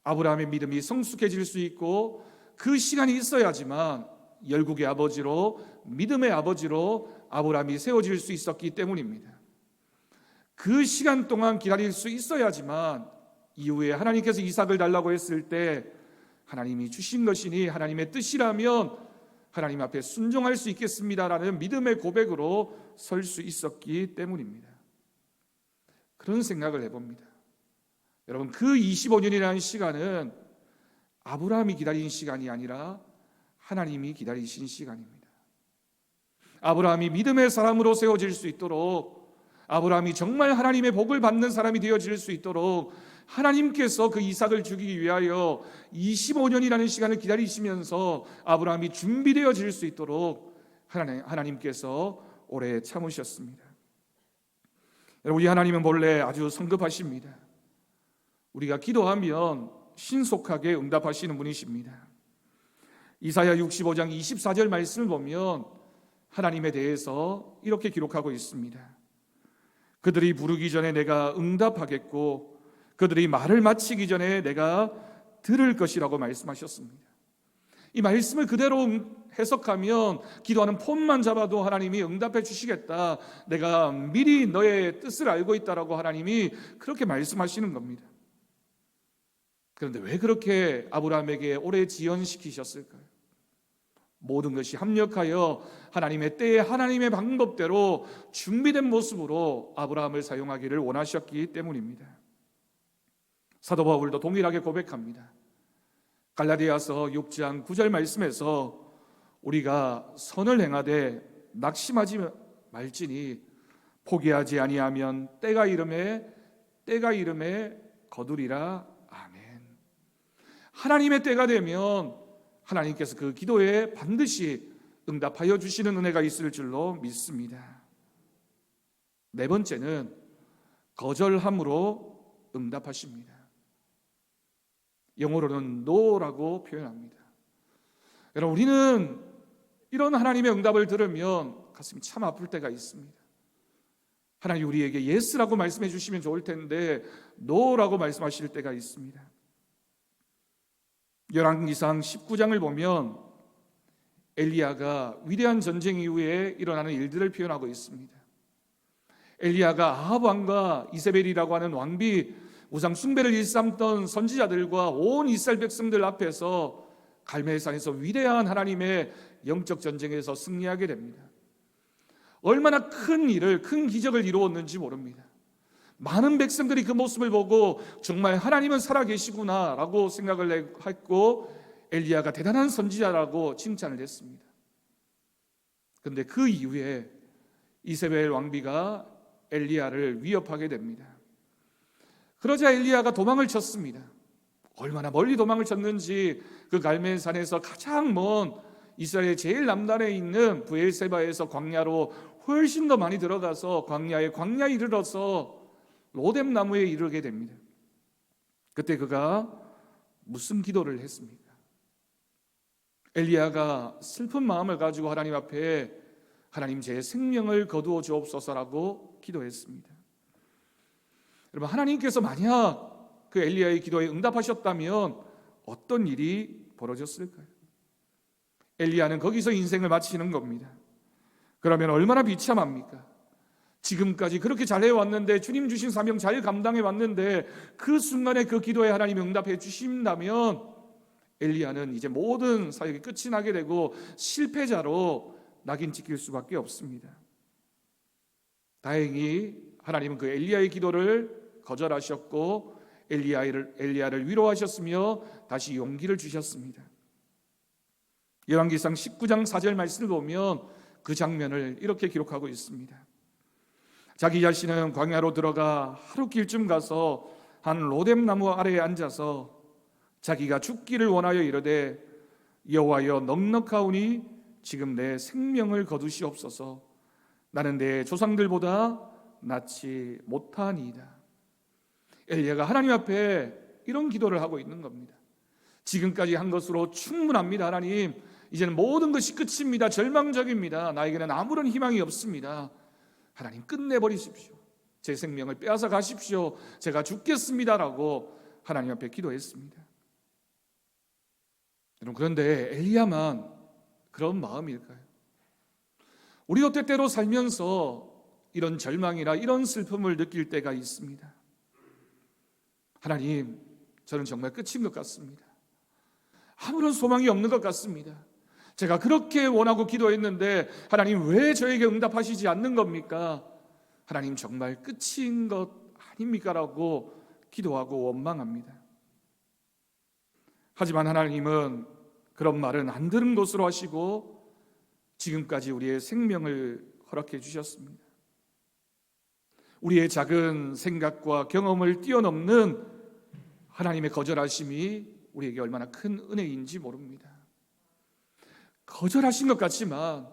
아브라함의 믿음이 성숙해질 수 있고 그 시간이 있어야지만 열국의 아버지로, 믿음의 아버지로 아브라함이 세워질 수 있었기 때문입니다. 그 시간 동안 기다릴 수 있어야지만 이후에 하나님께서 이삭을 달라고 했을 때 하나님이 주신 것이니 하나님의 뜻이라면 하나님 앞에 순종할 수 있겠습니다라는 믿음의 고백으로 설 수 있었기 때문입니다. 그런 생각을 해봅니다. 여러분, 그 25년이라는 시간은 아브라함이 기다린 시간이 아니라 하나님이 기다리신 시간입니다. 아브라함이 믿음의 사람으로 세워질 수 있도록, 아브라함이 정말 하나님의 복을 받는 사람이 되어질 수 있도록 하나님께서 그 이삭을 주기 위하여 25년이라는 시간을 기다리시면서 아브라함이 준비되어질 수 있도록 하나님께서 오래 참으셨습니다. 여러분, 우리 하나님은 본래 아주 성급하십니다. 우리가 기도하면 신속하게 응답하시는 분이십니다. 이사야 65장 24절 말씀을 보면 하나님에 대해서 이렇게 기록하고 있습니다. 그들이 부르기 전에 내가 응답하겠고 그들이 말을 마치기 전에 내가 들을 것이라고 말씀하셨습니다. 이 말씀을 그대로 해석하면 기도하는 폰만 잡아도 하나님이 응답해 주시겠다, 내가 미리 너의 뜻을 알고 있다라고 하나님이 그렇게 말씀하시는 겁니다. 그런데 왜 그렇게 아브라함에게 오래 지연시키셨을까요? 모든 것이 합력하여 하나님의 때에 하나님의 방법대로 준비된 모습으로 아브라함을 사용하기를 원하셨기 때문입니다. 사도 바울도 동일하게 고백합니다. 갈라디아서 6장 9절 말씀에서 우리가 선을 행하되 낙심하지 말지니 포기하지 아니하면 때가 이름에 거두리라. 아멘. 하나님의 때가 되면 하나님께서 그 기도에 반드시 응답하여 주시는 은혜가 있을 줄로 믿습니다. 네 번째는 거절함으로 응답하십니다. 영어로는 no라고 표현합니다. 여러분, 우리는 이런 하나님의 응답을 들으면 가슴이 참 아플 때가 있습니다. 하나님 우리에게 yes라고 말씀해 주시면 좋을 텐데 no라고 말씀하실 때가 있습니다. 열왕기상 19장을 보면 엘리야가 위대한 전쟁 이후에 일어나는 일들을 표현하고 있습니다. 엘리야가 아합 왕과 이세벨이라고 하는 왕비 우상 숭배를 일삼던 선지자들과 온 이스라엘 백성들 앞에서 갈멜산에서 위대한 하나님의 영적 전쟁에서 승리하게 됩니다. 얼마나 큰 일을, 큰 기적을 이루었는지 모릅니다. 많은 백성들이 그 모습을 보고 정말 하나님은 살아계시구나 라고 생각을 했고 엘리야가 대단한 선지자라고 칭찬을 했습니다. 그런데 그 이후에 이세벨 왕비가 엘리야를 위협하게 됩니다. 그러자 엘리야가 도망을 쳤습니다. 얼마나 멀리 도망을 쳤는지 그 갈멜산에서 가장 먼 이스라엘 제일 남단에 있는 브엘세바에서 광야로 훨씬 더 많이 들어가서 광야에 이르러서 로뎀 나무에 이르게 됩니다. 그때 그가 무슨 기도를 했습니까? 엘리야가 슬픈 마음을 가지고 하나님 앞에 하나님 제 생명을 거두어 주옵소서라고 기도했습니다. 여러분, 하나님께서 만약 그 엘리야의 기도에 응답하셨다면 어떤 일이 벌어졌을까요? 엘리야는 거기서 인생을 마치는 겁니다. 그러면 얼마나 비참합니까? 지금까지 그렇게 잘해왔는데, 주님 주신 사명 잘 감당해왔는데, 그 순간에 그 기도에 하나님이 응답해 주신다면 엘리야는 이제 모든 사역이 끝이 나게 되고 실패자로 낙인 찍힐 수밖에 없습니다. 다행히 하나님은 그 엘리야의 기도를 거절하셨고 엘리야를 위로하셨으며 다시 용기를 주셨습니다. 열왕기상 19장 4절 말씀을 보면 그 장면을 이렇게 기록하고 있습니다. 자기 자신은 광야로 들어가 하루 길쯤 가서 한 로뎀 나무 아래에 앉아서 자기가 죽기를 원하여 이르되 여호와여 넉넉하오니 지금 내 생명을 거두시옵소서. 나는 내 조상들보다 낫지 못하니이다. 엘리야가 하나님 앞에 이런 기도를 하고 있는 겁니다. 지금까지 한 것으로 충분합니다. 하나님, 이제는 모든 것이 끝입니다. 절망적입니다. 나에게는 아무런 희망이 없습니다. 하나님, 끝내버리십시오. 제 생명을 빼앗아 가십시오. 제가 죽겠습니다라고 하나님 앞에 기도했습니다. 여러분, 그런데 엘리야만 그런 마음일까요? 우리도 때때로 살면서 이런 절망이나 이런 슬픔을 느낄 때가 있습니다. 하나님, 저는 정말 끝인 것 같습니다. 아무런 소망이 없는 것 같습니다. 제가 그렇게 원하고 기도했는데 하나님, 왜 저에게 응답하시지 않는 겁니까? 하나님, 정말 끝인 것 아닙니까? 라고 기도하고 원망합니다. 하지만 하나님은 그런 말은 안 들은 것으로 하시고 지금까지 우리의 생명을 허락해 주셨습니다. 우리의 작은 생각과 경험을 뛰어넘는 하나님의 거절하심이 우리에게 얼마나 큰 은혜인지 모릅니다. 거절하신 것 같지만,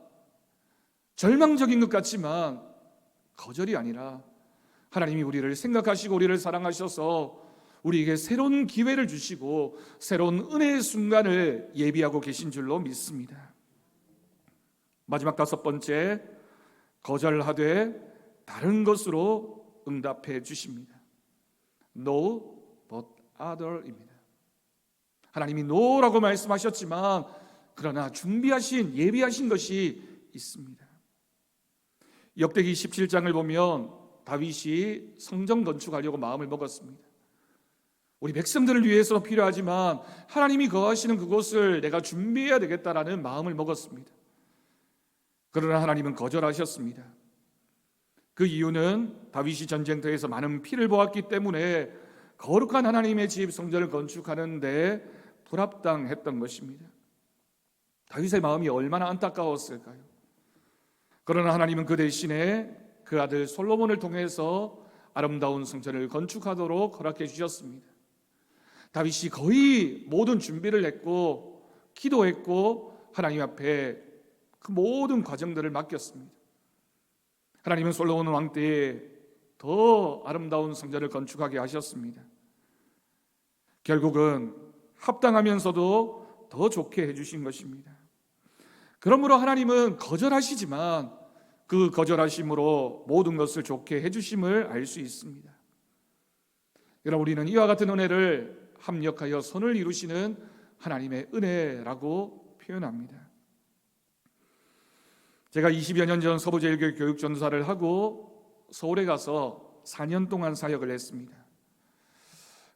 절망적인 것 같지만 거절이 아니라 하나님이 우리를 생각하시고 우리를 사랑하셔서 우리에게 새로운 기회를 주시고 새로운 은혜의 순간을 예비하고 계신 줄로 믿습니다. 마지막 5번째, 거절하되 다른 것으로 응답해 주십니다. No, but other입니다. 하나님이 no라고 말씀하셨지만 그러나 예비하신 것이 있습니다. 역대기 17장을 보면 다윗이 성전 건축하려고 마음을 먹었습니다. 우리 백성들을 위해서 필요하지만 하나님이 거하시는 그곳을 내가 준비해야 되겠다라는 마음을 먹었습니다. 그러나 하나님은 거절하셨습니다. 그 이유는 다윗이 전쟁터에서 많은 피를 보았기 때문에 거룩한 하나님의 집 성전을 건축하는데 불합당했던 것입니다. 다윗의 마음이 얼마나 안타까웠을까요? 그러나 하나님은 그 대신에 그 아들 솔로몬을 통해서 아름다운 성전을 건축하도록 허락해 주셨습니다. 다윗이 거의 모든 준비를 했고 기도했고 하나님 앞에 그 모든 과정들을 맡겼습니다. 하나님은 솔로몬 왕 때에 더 아름다운 성전을 건축하게 하셨습니다. 결국은 합당하면서도 더 좋게 해주신 것입니다. 그러므로 하나님은 거절하시지만 그 거절하심으로 모든 것을 좋게 해주심을 알 수 있습니다. 여러분, 우리는 이와 같은 은혜를 합력하여 선을 이루시는 하나님의 은혜라고 표현합니다. 제가 20여 년 전 서부제일교회 교육전도사를 하고 서울에 가서 4년 동안 사역을 했습니다.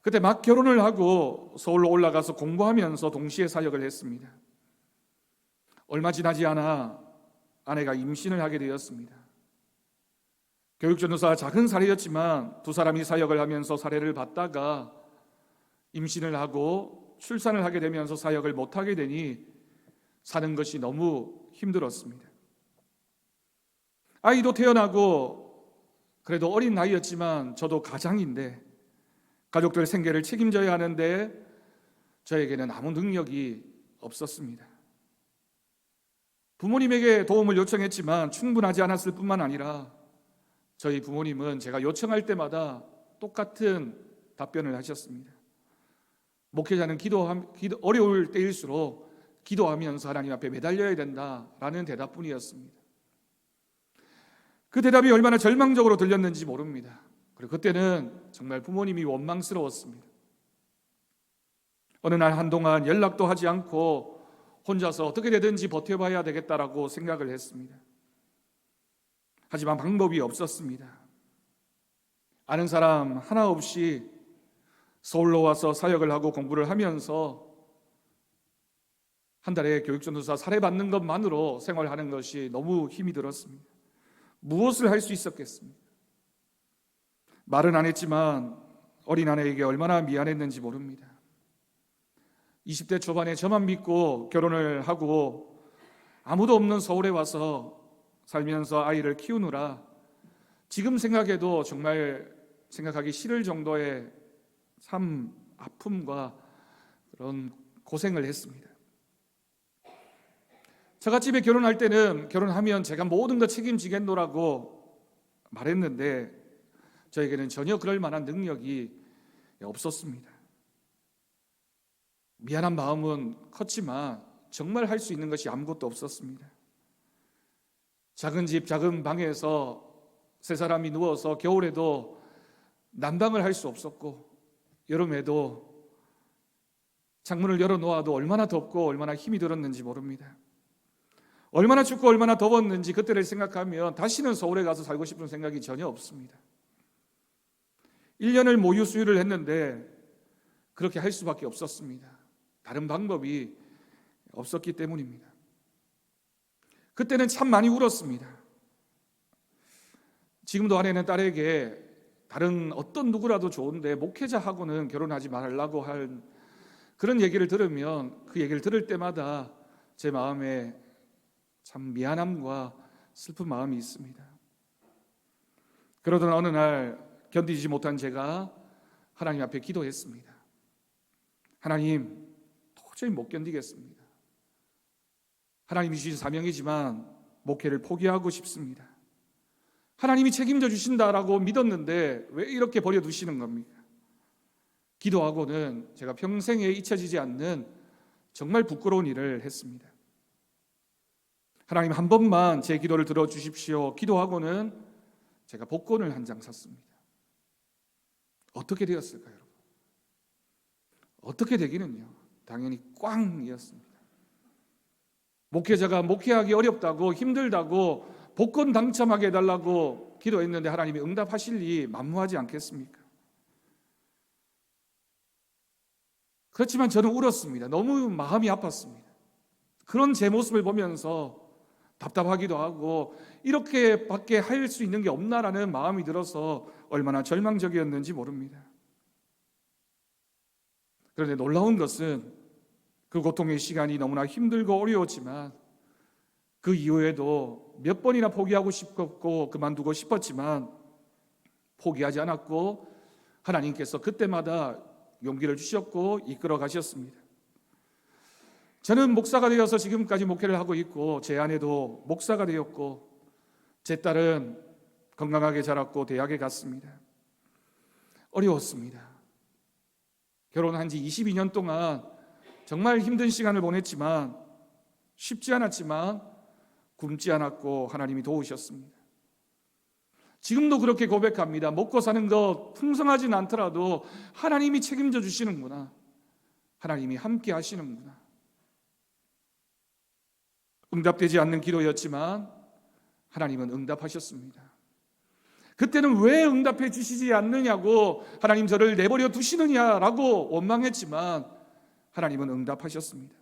그때 막 결혼을 하고 서울로 올라가서 공부하면서 동시에 사역을 했습니다. 얼마 지나지 않아 아내가 임신을 하게 되었습니다. 교육전도사 작은 사례였지만 두 사람이 사역을 하면서 사례를 받다가 임신을 하고 출산을 하게 되면서 사역을 못하게 되니 사는 것이 너무 힘들었습니다. 아이도 태어나고 그래도 어린 나이였지만 저도 가장인데 가족들 생계를 책임져야 하는데 저에게는 아무 능력이 없었습니다. 부모님에게 도움을 요청했지만 충분하지 않았을 뿐만 아니라 저희 부모님은 제가 요청할 때마다 똑같은 답변을 하셨습니다. 목회자는 어려울 때일수록 기도하면서 하나님 앞에 매달려야 된다라는 대답뿐이었습니다. 그 대답이 얼마나 절망적으로 들렸는지 모릅니다. 그리고 그때는 정말 부모님이 원망스러웠습니다. 어느 날 한동안 연락도 하지 않고 혼자서 어떻게 되든지 버텨봐야 되겠다라고 생각을 했습니다. 하지만 방법이 없었습니다. 아는 사람 하나 없이 서울로 와서 사역을 하고 공부를 하면서 한 달에 교육전도사 살해받는 것만으로 생활하는 것이 너무 힘이 들었습니다. 무엇을 할 수 있었겠습니까? 말은 안 했지만 어린 아내에게 얼마나 미안했는지 모릅니다. 20대 초반에 저만 믿고 결혼을 하고 아무도 없는 서울에 와서 살면서 아이를 키우느라 지금 생각해도 정말 생각하기 싫을 정도의 참 아픔과 그런 고생을 했습니다. 처갓집에 결혼할 때는 결혼하면 제가 모든 거 책임지겠노라고 말했는데 저에게는 전혀 그럴 만한 능력이 없었습니다. 미안한 마음은 컸지만 정말 할 수 있는 것이 아무것도 없었습니다. 작은 집 작은 방에서 세 사람이 누워서 겨울에도 난방을 할 수 없었고 여름에도 창문을 열어놓아도 얼마나 덥고 얼마나 힘이 들었는지 모릅니다. 얼마나 춥고 얼마나 더웠는지 그때를 생각하면 다시는 서울에 가서 살고 싶은 생각이 전혀 없습니다. 1년을 모유 수유를 했는데 그렇게 할 수밖에 없었습니다. 다른 방법이 없었기 때문입니다. 그때는 참 많이 울었습니다. 지금도 아내는 딸에게 다른 어떤 누구라도 좋은데 목회자하고는 결혼하지 말라고 할 그런 얘기를 들으면 그 얘기를 들을 때마다 제 마음에 참 미안함과 슬픈 마음이 있습니다. 그러던 어느 날 견디지 못한 제가 하나님 앞에 기도했습니다. 하나님, 도저히 못 견디겠습니다. 하나님이 주신 사명이지만 목회를 포기하고 싶습니다. 하나님이 책임져 주신다라고 믿었는데 왜 이렇게 버려두시는 겁니까? 기도하고는 제가 평생에 잊혀지지 않는 정말 부끄러운 일을 했습니다. 하나님 한 번만 제 기도를 들어주십시오. 기도하고는 제가 복권을 한 장 샀습니다. 어떻게 되었을까요, 여러분? 어떻게 되기는요? 당연히 꽝이었습니다. 목회자가 목회하기 어렵다고 힘들다고 복권 당첨하게 해달라고 기도했는데 하나님이 응답하실 리 만무하지 않겠습니까? 그렇지만 저는 울었습니다. 너무 마음이 아팠습니다. 그런 제 모습을 보면서 답답하기도 하고 이렇게밖에 할 수 있는 게 없나라는 마음이 들어서 얼마나 절망적이었는지 모릅니다. 그런데 놀라운 것은 그 고통의 시간이 너무나 힘들고 어려웠지만 그 이후에도 몇 번이나 포기하고 싶었고 그만두고 싶었지만 포기하지 않았고 하나님께서 그때마다 용기를 주셨고 이끌어 가셨습니다. 저는 목사가 되어서 지금까지 목회를 하고 있고 제 아내도 목사가 되었고 제 딸은 건강하게 자랐고 대학에 갔습니다. 어려웠습니다. 결혼한 지 22년 동안 정말 힘든 시간을 보냈지만 쉽지 않았지만 굶지 않았고 하나님이 도우셨습니다. 지금도 그렇게 고백합니다. 먹고 사는 것 풍성하진 않더라도 하나님이 책임져 주시는구나. 하나님이 함께 하시는구나. 응답되지 않는 기도였지만 하나님은 응답하셨습니다. 그때는 왜 응답해 주시지 않느냐고 하나님 저를 내버려 두시느냐라고 원망했지만 하나님은 응답하셨습니다.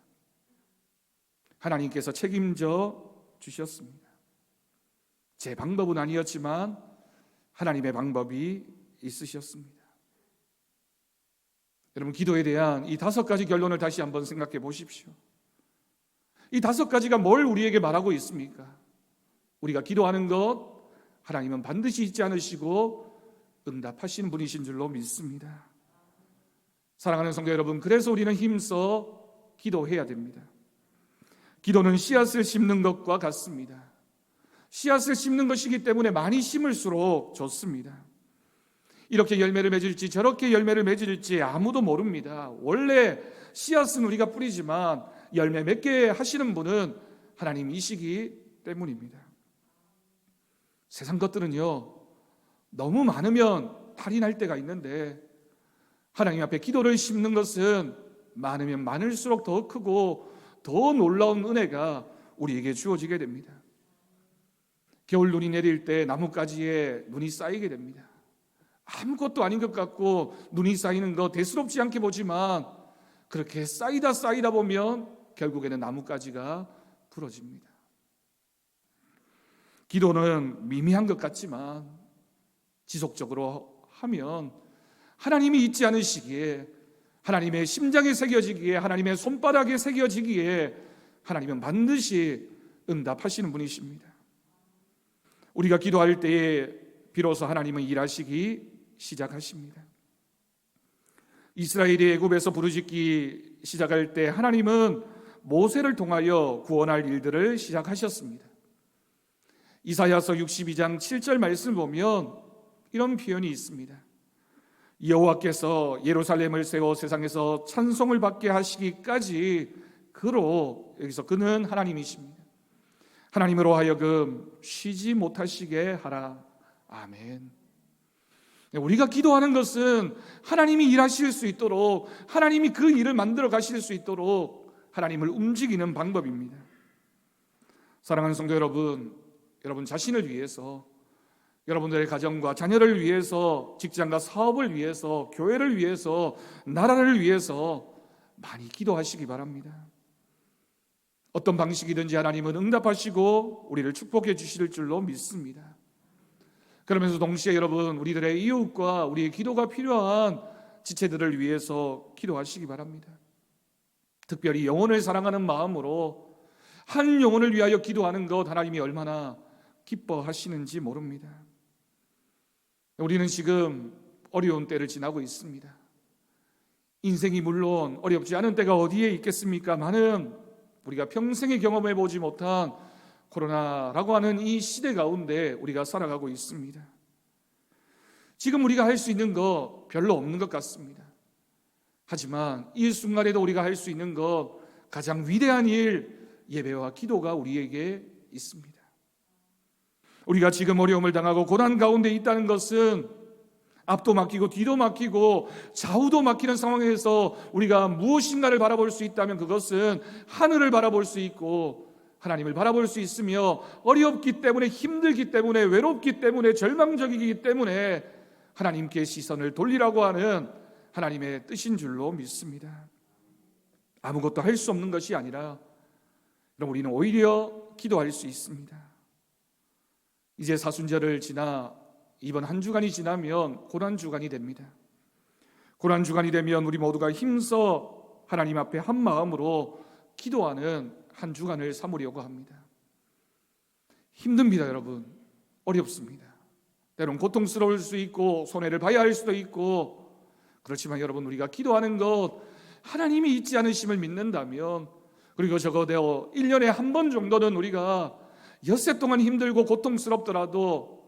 하나님께서 책임져 주셨습니다. 제 방법은 아니었지만 하나님의 방법이 있으셨습니다. 여러분, 기도에 대한 이 5가지 결론을 다시 한번 생각해 보십시오. 이 5가지가 뭘 우리에게 말하고 있습니까? 우리가 기도하는 것, 하나님은 반드시 잊지 않으시고 응답하시는 분이신 줄로 믿습니다. 사랑하는 성도 여러분, 그래서 우리는 힘써 기도해야 됩니다. 기도는 씨앗을 심는 것과 같습니다. 씨앗을 심는 것이기 때문에 많이 심을수록 좋습니다. 이렇게 열매를 맺을지 저렇게 열매를 맺을지 아무도 모릅니다. 원래 씨앗은 우리가 뿌리지만 열매 맺게 하시는 분은 하나님이시기 때문입니다. 세상 것들은요, 너무 많으면 탈이 날 때가 있는데 하나님 앞에 기도를 심는 것은 많으면 많을수록 더 크고 더 놀라운 은혜가 우리에게 주어지게 됩니다. 겨울 눈이 내릴 때 나뭇가지에 눈이 쌓이게 됩니다. 아무것도 아닌 것 같고 눈이 쌓이는 거 대수롭지 않게 보지만 그렇게 쌓이다 보면 결국에는 나뭇가지가 부러집니다. 기도는 미미한 것 같지만 지속적으로 하면 하나님이 잊지 않으시기에, 하나님의 심장에 새겨지기에, 하나님의 손바닥에 새겨지기에 하나님은 반드시 응답하시는 분이십니다. 우리가 기도할 때에 비로소 하나님은 일하시기 시작하십니다. 이스라엘이 애굽에서 부르짖기 시작할 때 하나님은 모세를 통하여 구원할 일들을 시작하셨습니다. 이사야서 62장 7절 말씀을 보면 이런 표현이 있습니다. 여호와께서 예루살렘을 세워 세상에서 찬송을 받게 하시기까지 그로, 여기서 그는 하나님이십니다. 하나님으로 하여금 쉬지 못하시게 하라. 아멘. 우리가 기도하는 것은 하나님이 일하실 수 있도록, 하나님이 그 일을 만들어 가실 수 있도록 하나님을 움직이는 방법입니다. 사랑하는 성도 여러분, 여러분 자신을 위해서, 여러분들의 가정과 자녀를 위해서, 직장과 사업을 위해서, 교회를 위해서, 나라를 위해서 많이 기도하시기 바랍니다. 어떤 방식이든지 하나님은 응답하시고 우리를 축복해 주실 줄로 믿습니다. 그러면서 동시에 여러분, 우리들의 이웃과 우리의 기도가 필요한 지체들을 위해서 기도하시기 바랍니다. 특별히 영혼을 사랑하는 마음으로 한 영혼을 위하여 기도하는 것, 하나님이 얼마나 기뻐하시는지 모릅니다. 우리는 지금 어려운 때를 지나고 있습니다. 인생이 물론 어렵지 않은 때가 어디에 있겠습니까? 많은 우리가 평생에 경험해 보지 못한 코로나라고 하는 이 시대 가운데 우리가 살아가고 있습니다. 지금 우리가 할 수 있는 거 별로 없는 것 같습니다. 하지만 이 순간에도 우리가 할 수 있는 것, 가장 위대한 일, 예배와 기도가 우리에게 있습니다. 우리가 지금 어려움을 당하고 고난 가운데 있다는 것은 앞도 막히고 뒤도 막히고 좌우도 막히는 상황에서 우리가 무엇인가를 바라볼 수 있다면 그것은 하늘을 바라볼 수 있고 하나님을 바라볼 수 있으며, 어렵기 때문에, 힘들기 때문에, 외롭기 때문에, 절망적이기 때문에 하나님께 시선을 돌리라고 하는 하나님의 뜻인 줄로 믿습니다. 아무것도 할 수 없는 것이 아니라 우리는 오히려 기도할 수 있습니다. 이제 사순절을 지나 이번 한 주간이 지나면 고난주간이 됩니다. 고난주간이 되면 우리 모두가 힘써 하나님 앞에 한 마음으로 기도하는 한 주간을 삼으려고 합니다. 힘듭니다, 여러분. 어렵습니다. 때론 고통스러울 수 있고 손해를 봐야 할 수도 있고, 그렇지만 여러분, 우리가 기도하는 것, 하나님이 잊지 않으심을 믿는다면, 그리고 적어도 1년에 한 번 정도는 우리가 엿새 동안 힘들고 고통스럽더라도,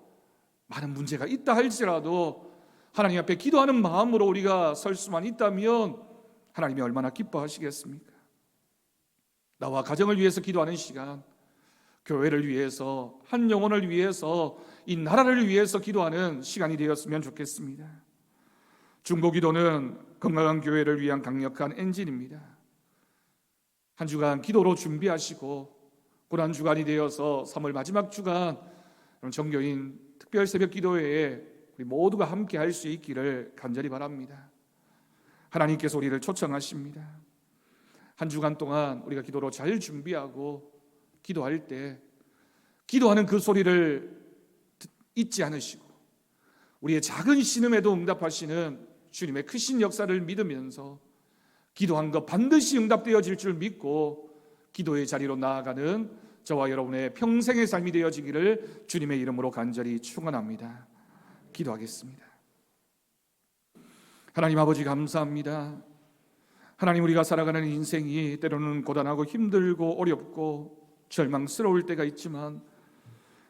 많은 문제가 있다 할지라도 하나님 앞에 기도하는 마음으로 우리가 설 수만 있다면 하나님이 얼마나 기뻐하시겠습니까? 나와 가정을 위해서 기도하는 시간, 교회를 위해서, 한 영혼을 위해서, 이 나라를 위해서 기도하는 시간이 되었으면 좋겠습니다. 중보기도는 건강한 교회를 위한 강력한 엔진입니다. 한 주간 기도로 준비하시고 고난주간이 되어서 3월 마지막 주간 정교인 특별 새벽 기도회에 우리 모두가 함께 할 수 있기를 간절히 바랍니다. 하나님께서 우리를 초청하십니다. 한 주간 동안 우리가 기도로 잘 준비하고 기도할 때 기도하는 그 소리를 잊지 않으시고 우리의 작은 신음에도 응답하시는 주님의 크신 역사를 믿으면서 기도한 것 반드시 응답되어질 줄 믿고 기도의 자리로 나아가는 저와 여러분의 평생의 삶이 되어지기를 주님의 이름으로 간절히 축원합니다. 기도하겠습니다. 하나님 아버지 감사합니다. 하나님, 우리가 살아가는 인생이 때로는 고단하고 힘들고 어렵고 절망스러울 때가 있지만,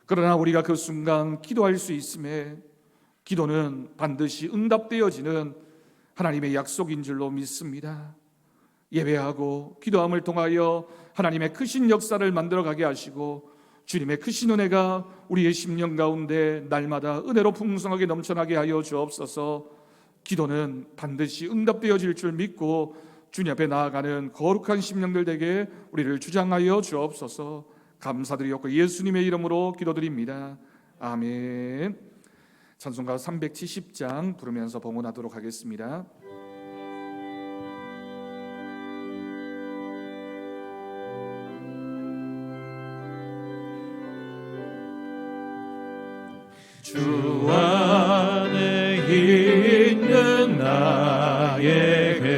그러나 우리가 그 순간 기도할 수 있음에 기도는 반드시 응답되어지는 하나님의 약속인 줄로 믿습니다. 예배하고 기도함을 통하여 하나님의 크신 역사를 만들어가게 하시고 주님의 크신 은혜가 우리의 심령 가운데 날마다 은혜로 풍성하게 넘쳐나게 하여 주옵소서. 기도는 반드시 응답되어질 줄 믿고 주님 앞에 나아가는 거룩한 심령들 되게 우리를 주장하여 주옵소서. 감사드리옵고 예수님의 이름으로 기도드립니다. 아멘. 찬송가 370장 부르면서 봉헌하도록 하겠습니다. 주 안에 있는 나에게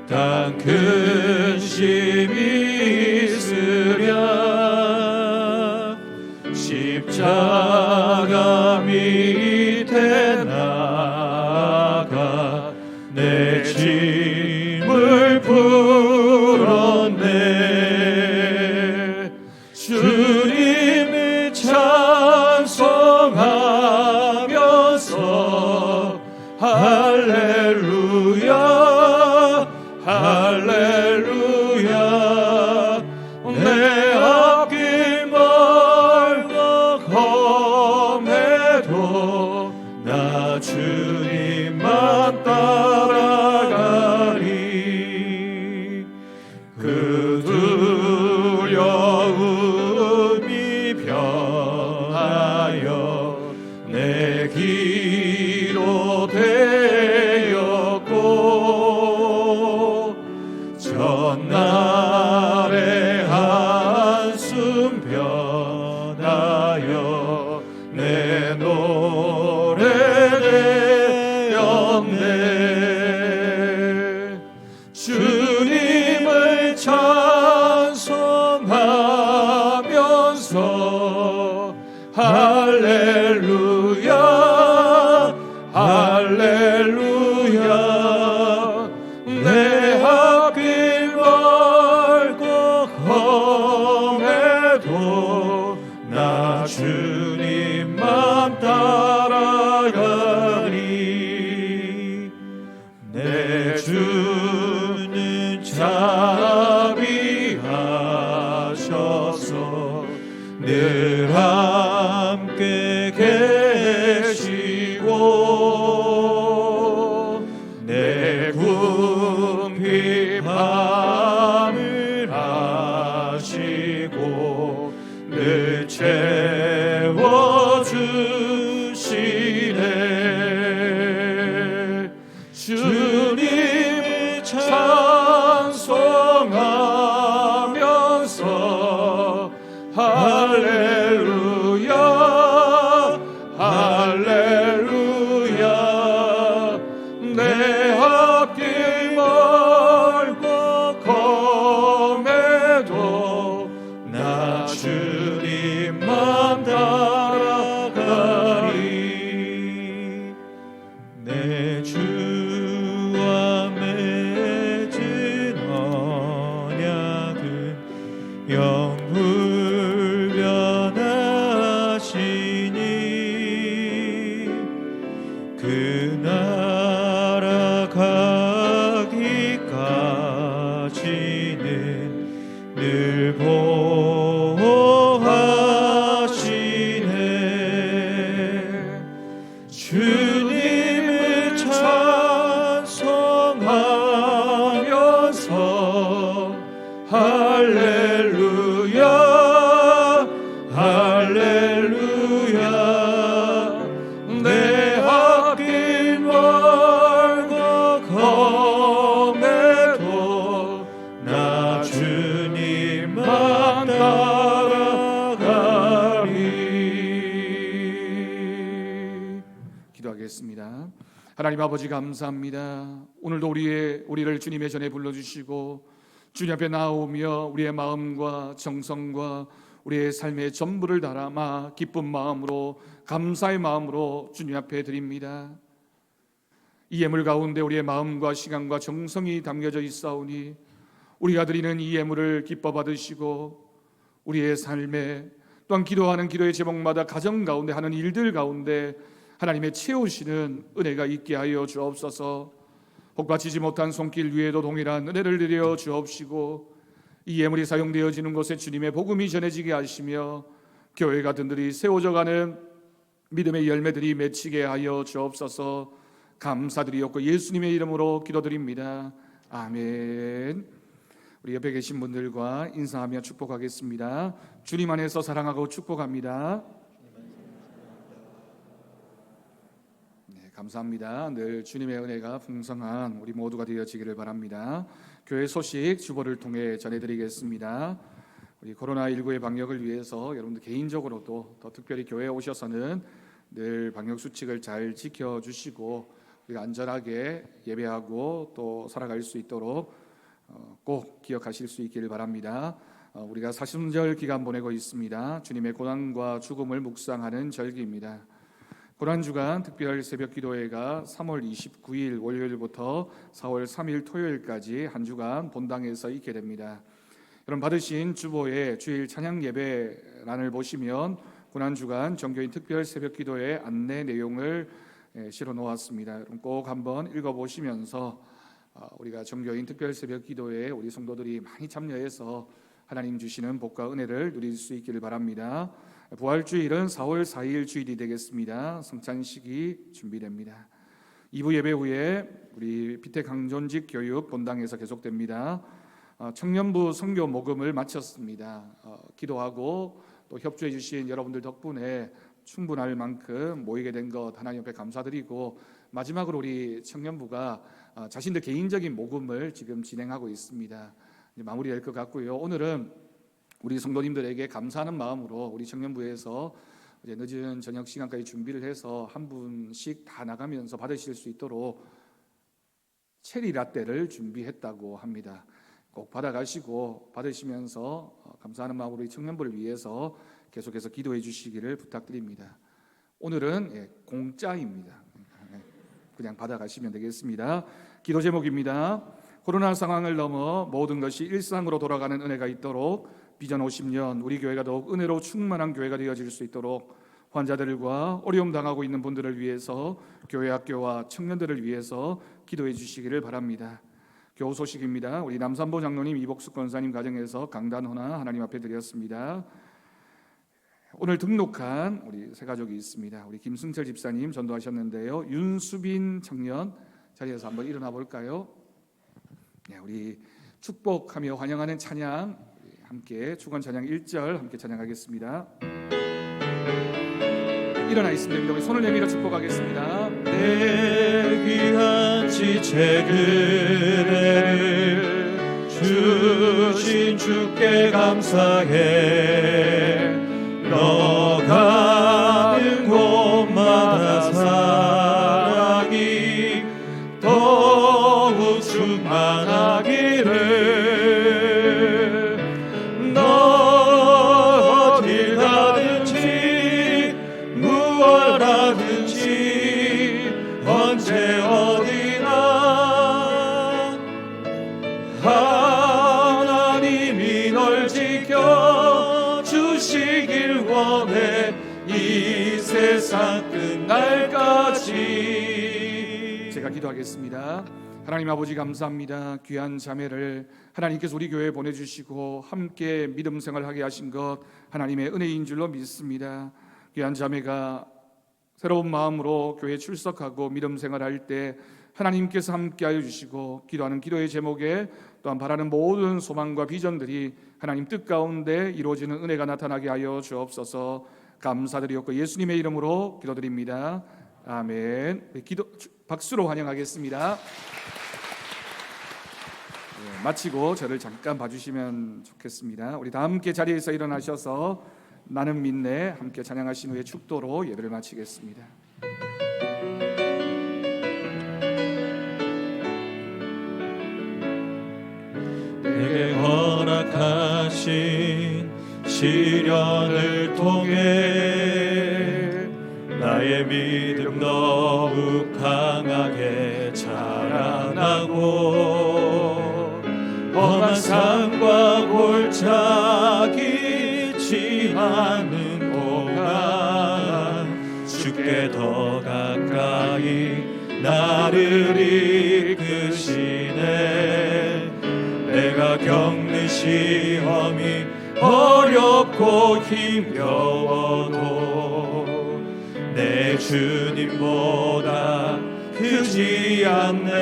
단 근심이 있으랴. 십자가 밑에 나가 내 짐을 풀었네. 주님을 찬송하면서 할렐루야 할렐루야. 내 앞길 멀고 험해도 나 주님만 따라가리. 그 두려움이 변하여 내 기로 되었고, 전날의 한숨 변하여 내 노래 되었네. 주님을 찬송하면서 할렐루야 할렐루야. 내 앞길 멀고 험해도 나 주님만 따라가리. 내 주는 자비하셔서 늘 함께 계시고, 내 궁핍함을 아시고 늘 채워주시네. 주님을 찬송하면서 할렐루야 할렐루야. 내 앞길 멀고 험해도 나 주님만 따라가리. 내 주와 맺은 언약은 영불변하시니, 그 나라 가기까지는 늘 보호하시네. 주님을 찬송하면서 할렐루야 할렐루야. 내 앞길 멀고 험해도 나 주님만 따라가리. 기도하겠습니다. 하나님 아버지 감사합니다. 오늘도 우리를 주님의 전에 불러주시고 주님 앞에 나오며 우리의 마음과 정성과 우리의 삶의 전부를 담아 기쁜 마음으로 감사의 마음으로 주님 앞에 드립니다. 이 예물 가운데 우리의 마음과 시간과 정성이 담겨져 있사오니 우리가 드리는 이 예물을 기뻐 받으시고 우리의 삶에 또한 기도하는 기도의 제목마다 가정 가운데 하는 일들 가운데 하나님의 채우시는 은혜가 있게 하여 주옵소서. 복받치지 못한 손길 위에도 동일한 은혜를 드려 주옵시고 이 예물이 사용되어지는 곳에 주님의 복음이 전해지게 하시며 교회가 든든히 세워져가는 믿음의 열매들이 맺히게 하여 주옵소서. 감사드리옵고 예수님의 이름으로 기도드립니다. 아멘. 우리 옆에 계신 분들과 인사하며 축복하겠습니다. 주님 안에서 사랑하고 축복합니다. 네, 감사합니다. 늘 주님의 은혜가 풍성한 우리 모두가 되어지기를 바랍니다. 교회 소식 주보를 통해 전해드리겠습니다. 우리 코로나19의 방역을 위해서 여러분들 개인적으로도 더 특별히 교회에 오셔서는 늘 방역 수칙을 잘 지켜주시고 우리가 안전하게 예배하고 또 살아갈 수 있도록 꼭 기억하실 수 있기를 바랍니다. 우리가 사순절 기간 보내고 있습니다. 주님의 고난과 죽음을 묵상하는 절기입니다. 고난주간 특별 새벽 기도회가 3월 29일 월요일부터 4월 3일 토요일까지 한 주간 본당에서 있게 됩니다. 여러분 받으신 주보의 주일 찬양 예배란을 보시면 고난주간 정교인 특별 새벽 기도회 안내 내용을 실어 놓았습니다. 여러분 꼭 한번 읽어보시면서 우리가 정교인 특별 새벽 기도회에 우리 성도들이 많이 참여해서 하나님 주시는 복과 은혜를 누릴 수 있기를 바랍니다. 부활주일은 4월 4일 주일이 되겠습니다. 성찬식이 준비됩니다. 2부 예배 후에 우리 비택강존직 교육 본당에서 계속됩니다. 청년부 선교 모금을 마쳤습니다. 기도하고 또 협조해 주신 여러분들 덕분에 충분할 만큼 모이게 된 것 하나님 앞에 감사드리고 마지막으로 우리 청년부가 자신들 개인적인 모금을 지금 진행하고 있습니다. 이제 마무리될 것 같고요. 오늘은 우리 성도님들에게 감사하는 마음으로 우리 청년부에서 이제 늦은 저녁 시간까지 준비를 해서 한 분씩 다 나가면서 받으실 수 있도록 체리 라떼를 준비했다고 합니다. 꼭 받아가시고 받으시면서 감사하는 마음으로 우리 청년부를 위해서 계속해서 기도해 주시기를 부탁드립니다. 오늘은 공짜입니다. 그냥 받아가시면 되겠습니다. 기도 제목입니다. 코로나 상황을 넘어 모든 것이 일상으로 돌아가는 은혜가 있도록 비전 50년 우리 교회가 더욱 은혜로 충만한 교회가 되어질 수 있도록 환자들과 어려움 당하고 있는 분들을 위해서 교회 학교와 청년들을 위해서 기도해 주시기를 바랍니다. 교우 소식입니다. 우리 남산보 장로님 이복숙 권사님 가정에서 강단 헌화 하나님 앞에 드렸습니다. 오늘 등록한 우리 세 가족이 있습니다. 우리 김승철 집사님 전도하셨는데요. 윤수빈 청년 자리에서 한번 일어나 볼까요? 네, 우리 축복하며 환영하는 찬양 함께 축원 찬양 1절 함께 찬양하겠습니다. 일어나 있습니다. 우리 손을 내밀어 축복하겠습니다. 내 귀한 지체 그대를 주신 주께 감사해. 너 가는 곳마다 사랑이 더욱 충만하기를. 너 어딜 가든지 무얼 하든지 언제 어디나 하나님이 널 지켜 주시길 원해. 이 세상 끝날까지. 제가 기도하겠습니다. 하나님 아버지 감사합니다. 귀한 자매를 하나님께서 우리 교회에 보내주시고 함께 믿음 생활하게 하신 것 하나님의 은혜인 줄로 믿습니다. 귀한 자매가 새로운 마음으로 교회에 출석하고 믿음 생활할 때 하나님께서 함께하여 주시고 기도하는 기도의 제목에 또한 바라는 모든 소망과 비전들이 하나님 뜻 가운데 이루어지는 은혜가 나타나게 하여 주옵소서. 감사드리옵고 예수님의 이름으로 기도드립니다. 아멘. 박수로 환영하겠습니다. 네, 마치고 저를 잠깐 봐주시면 좋겠습니다. 우리 다 함께 자리에서 일어나셔서 나는 믿네 함께 찬양하신 후에 축도로 예배를 마치겠습니다. 내게 허락하신 시련을 통해 나의 믿음 더욱 강하게 자라나고 험한 산과 골짜기 지나는 동안 주께 더 가까이 나를 이끄시네. 내가 겪는 시험이 어렵고 힘겨워도 내 주님보다 크지 않네.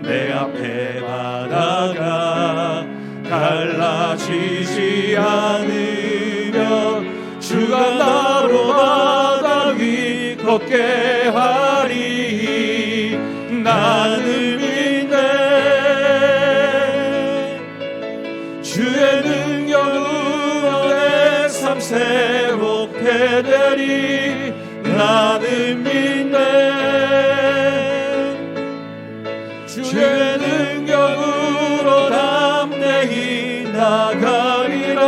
내 앞에 바다가 갈라지지 않으면 주가 나로 바다 위 걷게 하리. 나는 믿네. 주의 능력으로 내 삶 새롭게 되리. 나는 믿네. 주의 능력으로 담대히 나가리라.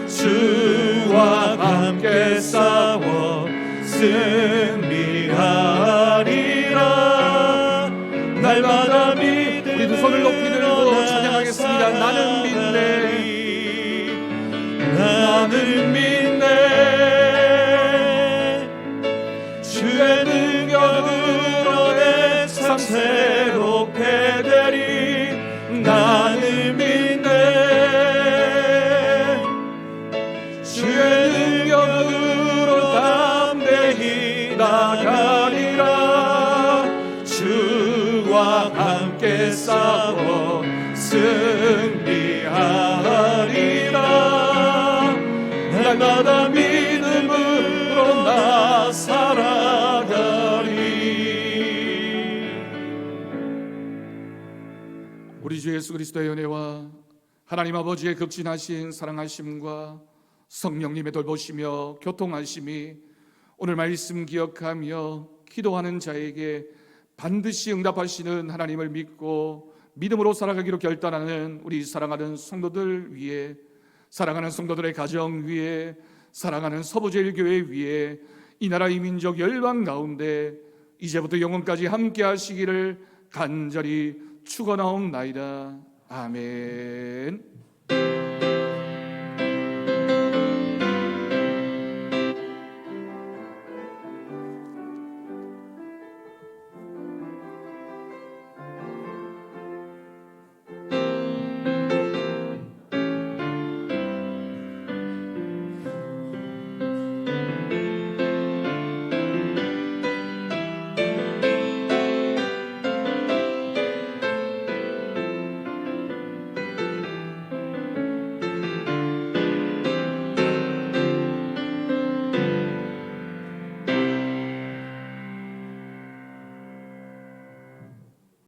주와 함께 싸워 승리하리라. 날마다 믿음 우리 두 손을 높이 들고 찬양하겠습니다. 나는 믿네. 나는 믿네. 주의 능력으로 내 삶 새롭게 되리. 나는 믿네. 주의 능력으로 담대히 나가리라. 주와 함께 싸워 승리하리라. 날마다 믿음으로 나 살아가리. 우리 주 예수 그리스도의 은혜와 하나님 아버지의 극진하신 사랑하심과 성령님의 돌보시며 교통하심이 오늘 말씀 기억하며 기도하는 자에게 반드시 응답하시는 하나님을 믿고 믿음으로 살아가기로 결단하는 우리 사랑하는 성도들 위해, 사랑하는 성도들의 가정 위에, 사랑하는 서부제일교회 위에, 이 나라 이 민족 열방 가운데 이제부터 영원까지 함께 하시기를 간절히 축원하옵나이다. 아멘.